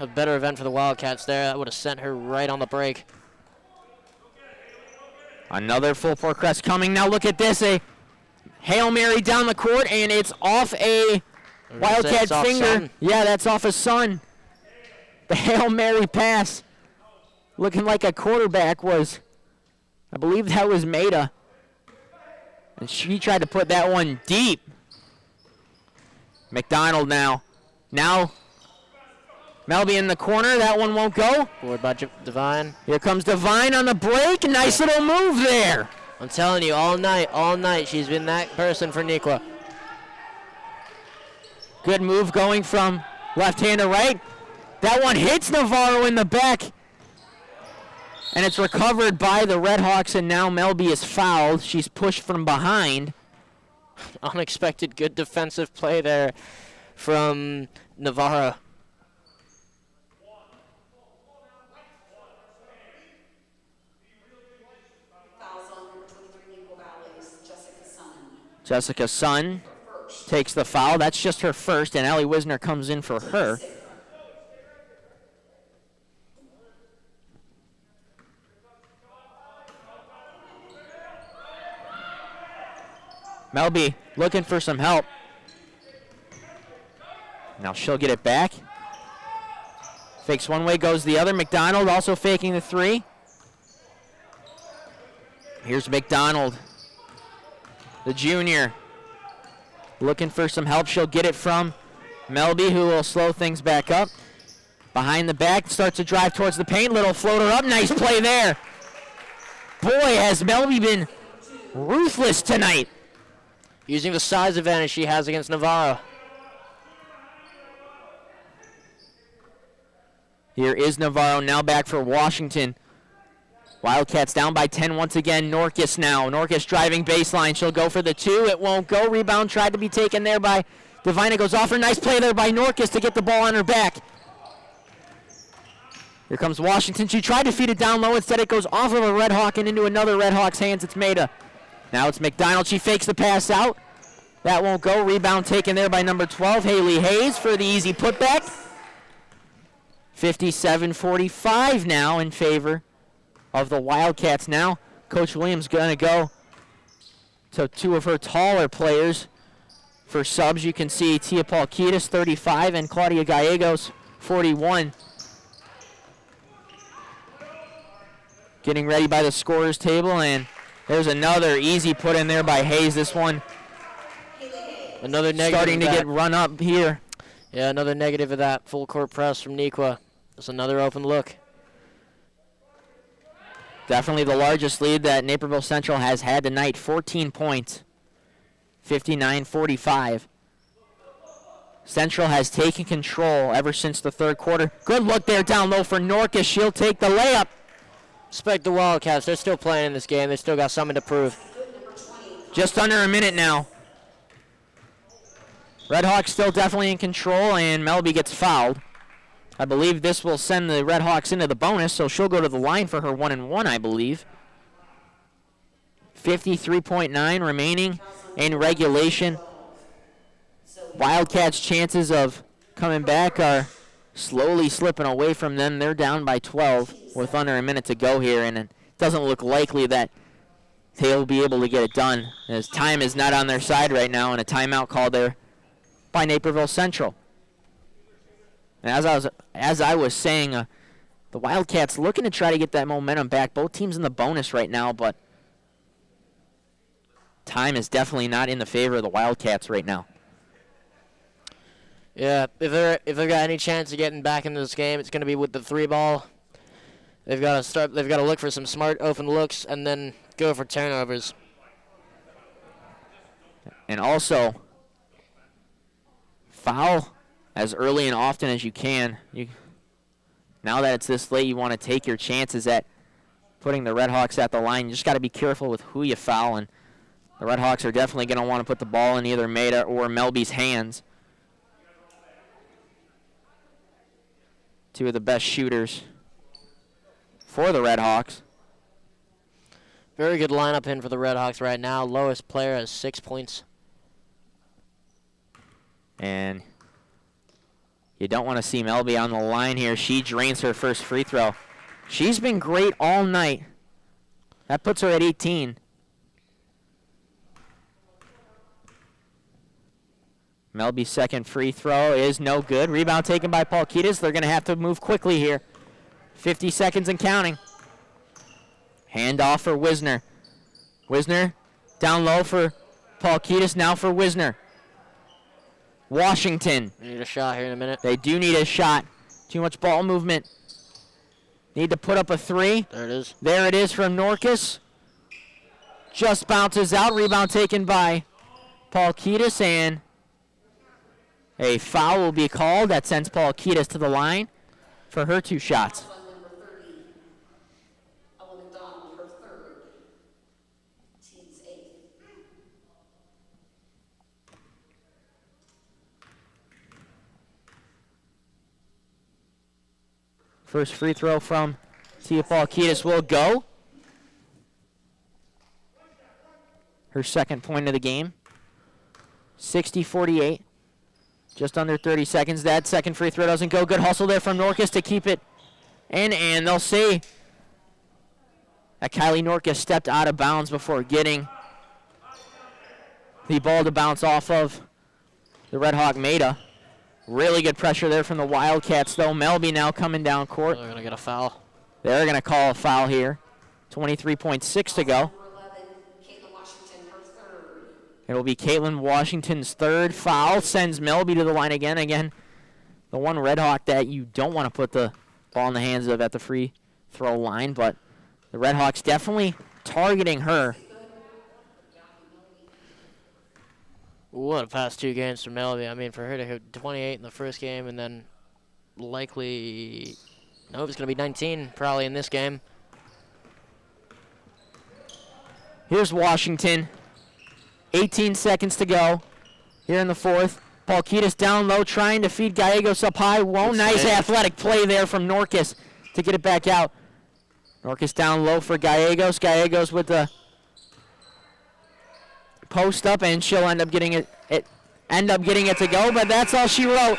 event for the Wildcats there. That would have sent her right on the break. Another full court press coming. Now look at this. A Hail Mary down the court, and it's off a Wildcat finger. Sun. Yeah, that's off a Sun. The Hail Mary pass. Looking like a quarterback was, I believe that was Maida. And she tried to put that one deep. McDonald now. Now, Melby in the corner. That one won't go. Forward by Devine. Here comes Devine on the break. Nice little move there. I'm telling you, all night, she's been that person for Neuqua. Good move going from left hand to right. That one hits Navarro in the back. And it's recovered by the Red Hawks, and now Melby is fouled. She's pushed from behind. Unexpected good defensive play there from Navarro. Fouls on number 23, Neuqua Valley's Jessica Sun. Jessica Sun takes the foul. That's just her first, and Allie Wisner comes in for her. Melby looking for some help. Now she'll get it back. Fakes one way, goes the other. McDonald also faking the three. Here's McDonald, the junior, looking for some help. She'll get it from Melby, who will slow things back up. Behind the back, starts to drive towards the paint. Little floater up. Nice play there. Boy, has Melby been ruthless tonight. Using the size advantage she has against Navarro. Here is Navarro now back for Washington. Wildcats down by 10 once again. Norcus now. Norcus driving baseline. She'll go for the two. It won't go. Rebound tried to be taken there by Divina. Goes off her. Nice play there by Norcus to get the ball on her back. Here comes Washington. She tried to feed it down low. Instead, it goes off of a Red Hawk and into another Red Hawk's hands. It's Maida. Now it's McDonald. She fakes the pass out. That won't go. Rebound taken there by number 12, Haley Hayes, for the easy putback. 57-45 now in favor of the Wildcats. Now Coach Williams going to go to two of her taller players for subs. You can see Tia Paulkitis, 35, and Claudia Gallegos, 41. Getting ready by the scorer's table, and there's another easy put in there by Hayes. This one another negative starting to get run up here. Yeah, another negative of that full court press from Neuqua. That's another open look. Definitely the largest lead that Naperville Central has had tonight, 14 points, 59-45. Central has taken control ever since the third quarter. Good look there down low for Norcus. She'll take the layup. Respect the Wildcats. They're still playing in this game. They still got something to prove. Just under a minute now. Red Hawks still definitely in control, and Melby gets fouled. I believe this will send the Red Hawks into the bonus, so she'll go to the line for her 1-and-1, I believe. 53.9 remaining in regulation. Wildcats' chances of coming back are slowly slipping away from them. They're down by 12 with under a minute to go here, and it doesn't look likely that they'll be able to get it done, as time is not on their side right now, and a timeout called there by Naperville Central. And as I was saying, the Wildcats looking to try to get that momentum back. Both teams in the bonus right now, but time is definitely not in the favor of the Wildcats right now. Yeah, if they've got any chance of getting back into this game, it's going to be with the three ball. They've got to look for some smart open looks and then go for turnovers. And also foul as early and often as you can. Now that it's this late, you want to take your chances at putting the Red Hawks at the line. You just got to be careful with who you foul, and the Red Hawks are definitely going to want to put the ball in either Maida or Melby's hands. Two of the best shooters for the Red Hawks. Very good lineup in for the Red Hawks right now. Lowest player has 6 points. And you don't want to see Melby on the line here. She drains her first free throw. She's been great all night. That puts her at 18. Melby's second free throw is no good. Rebound taken by Paulkitis. They're going to have to move quickly here. 50 seconds and counting. Handoff for Wisner. Wisner down low for Paulkitis. Now for Wisner. Washington. We need a shot here in a minute. They do need a shot. Too much ball movement. Need to put up a three. There it is. There it is from Norcus. Just bounces out. Rebound taken by Paulkitis, and a foul will be called. That sends Paulkitis to the line for her two shots. Number 30, Ella McDonald, her third, team's eighth. First free throw from Tia Paulkitis will go. Her second point of the game. 60-48. Just under 30 seconds. That second free throw doesn't go. Good hustle there from Norcus to keep it in, and they'll say that Kylie Norcus stepped out of bounds before getting the ball to bounce off of the Red Hawk Maida. Really good pressure there from the Wildcats, though. Melby now coming down court. They're going to get a foul. They're going to call a foul here. 23.6 to go. Number 11, Caitlin Washington, her third. It'll be Caitlin Washington's third foul. Sends Melby to the line again. Again, the one Red Hawk that you don't want to put the ball in the hands of at the free throw line, but the Red Hawks definitely targeting her. What a past 2 games from Melby. I mean, for her to hit 28 in the first game and then likely, no, it's going to be 19 probably in this game. Here's Washington. 18 seconds to go here in the fourth. Paulkitis down low trying to feed Gallegos up high. Whoa, nice athletic play there from Norcus to get it back out. Norcus down low for Gallegos. Gallegos with the post up, and she'll end up getting it to go, but that's all she wrote.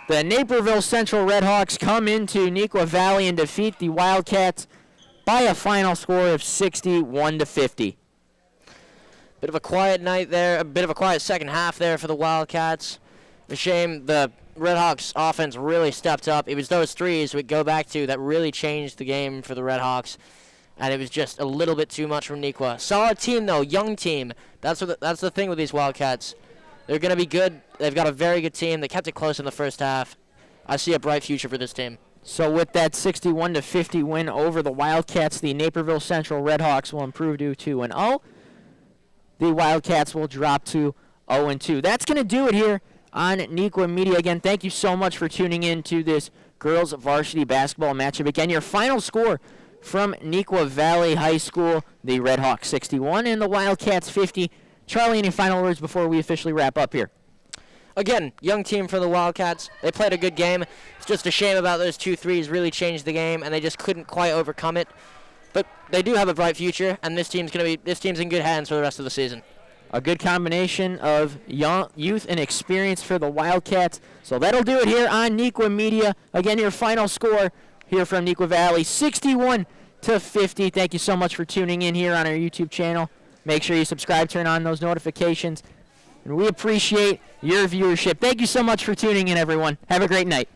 The Naperville Central Redhawks come into Neuqua Valley and defeat the Wildcats by a final score of 61-50. Bit of a quiet night there, a bit of a quiet second half there for the Wildcats. A shame the Redhawks offense really stepped up. It was those threes we go back to that really changed the game for the Redhawks. And it was just a little bit too much from Neuqua. Solid team, though, young team. That's the thing with these Wildcats. They're going to be good. They've got a very good team. They kept it close in the first half. I see a bright future for this team. So with that 61-50 win over the Wildcats, the Naperville Central Redhawks will improve to 2-0. The Wildcats will drop to 0-2. That's going to do it here on Neuqua Media. Again, thank you so much for tuning in to this girls varsity basketball matchup. Again, your final score from Neuqua Valley High School, the Redhawks 61 and the Wildcats 50. Charlie, any final words before we officially wrap up here? Again, young team for the Wildcats. They played a good game. It's just a shame about those 2 threes really changed the game, and they just couldn't quite overcome it. But they do have a bright future, and this team's in good hands for the rest of the season. A good combination of youth and experience for the Wildcats. So that'll do it here on Neuqua Media. Again, your final score here from Neuqua Valley, 61-50. Thank you so much for tuning in here on our YouTube channel. Make sure you subscribe, turn on those notifications. And we appreciate your viewership. Thank you so much for tuning in, everyone. Have a great night.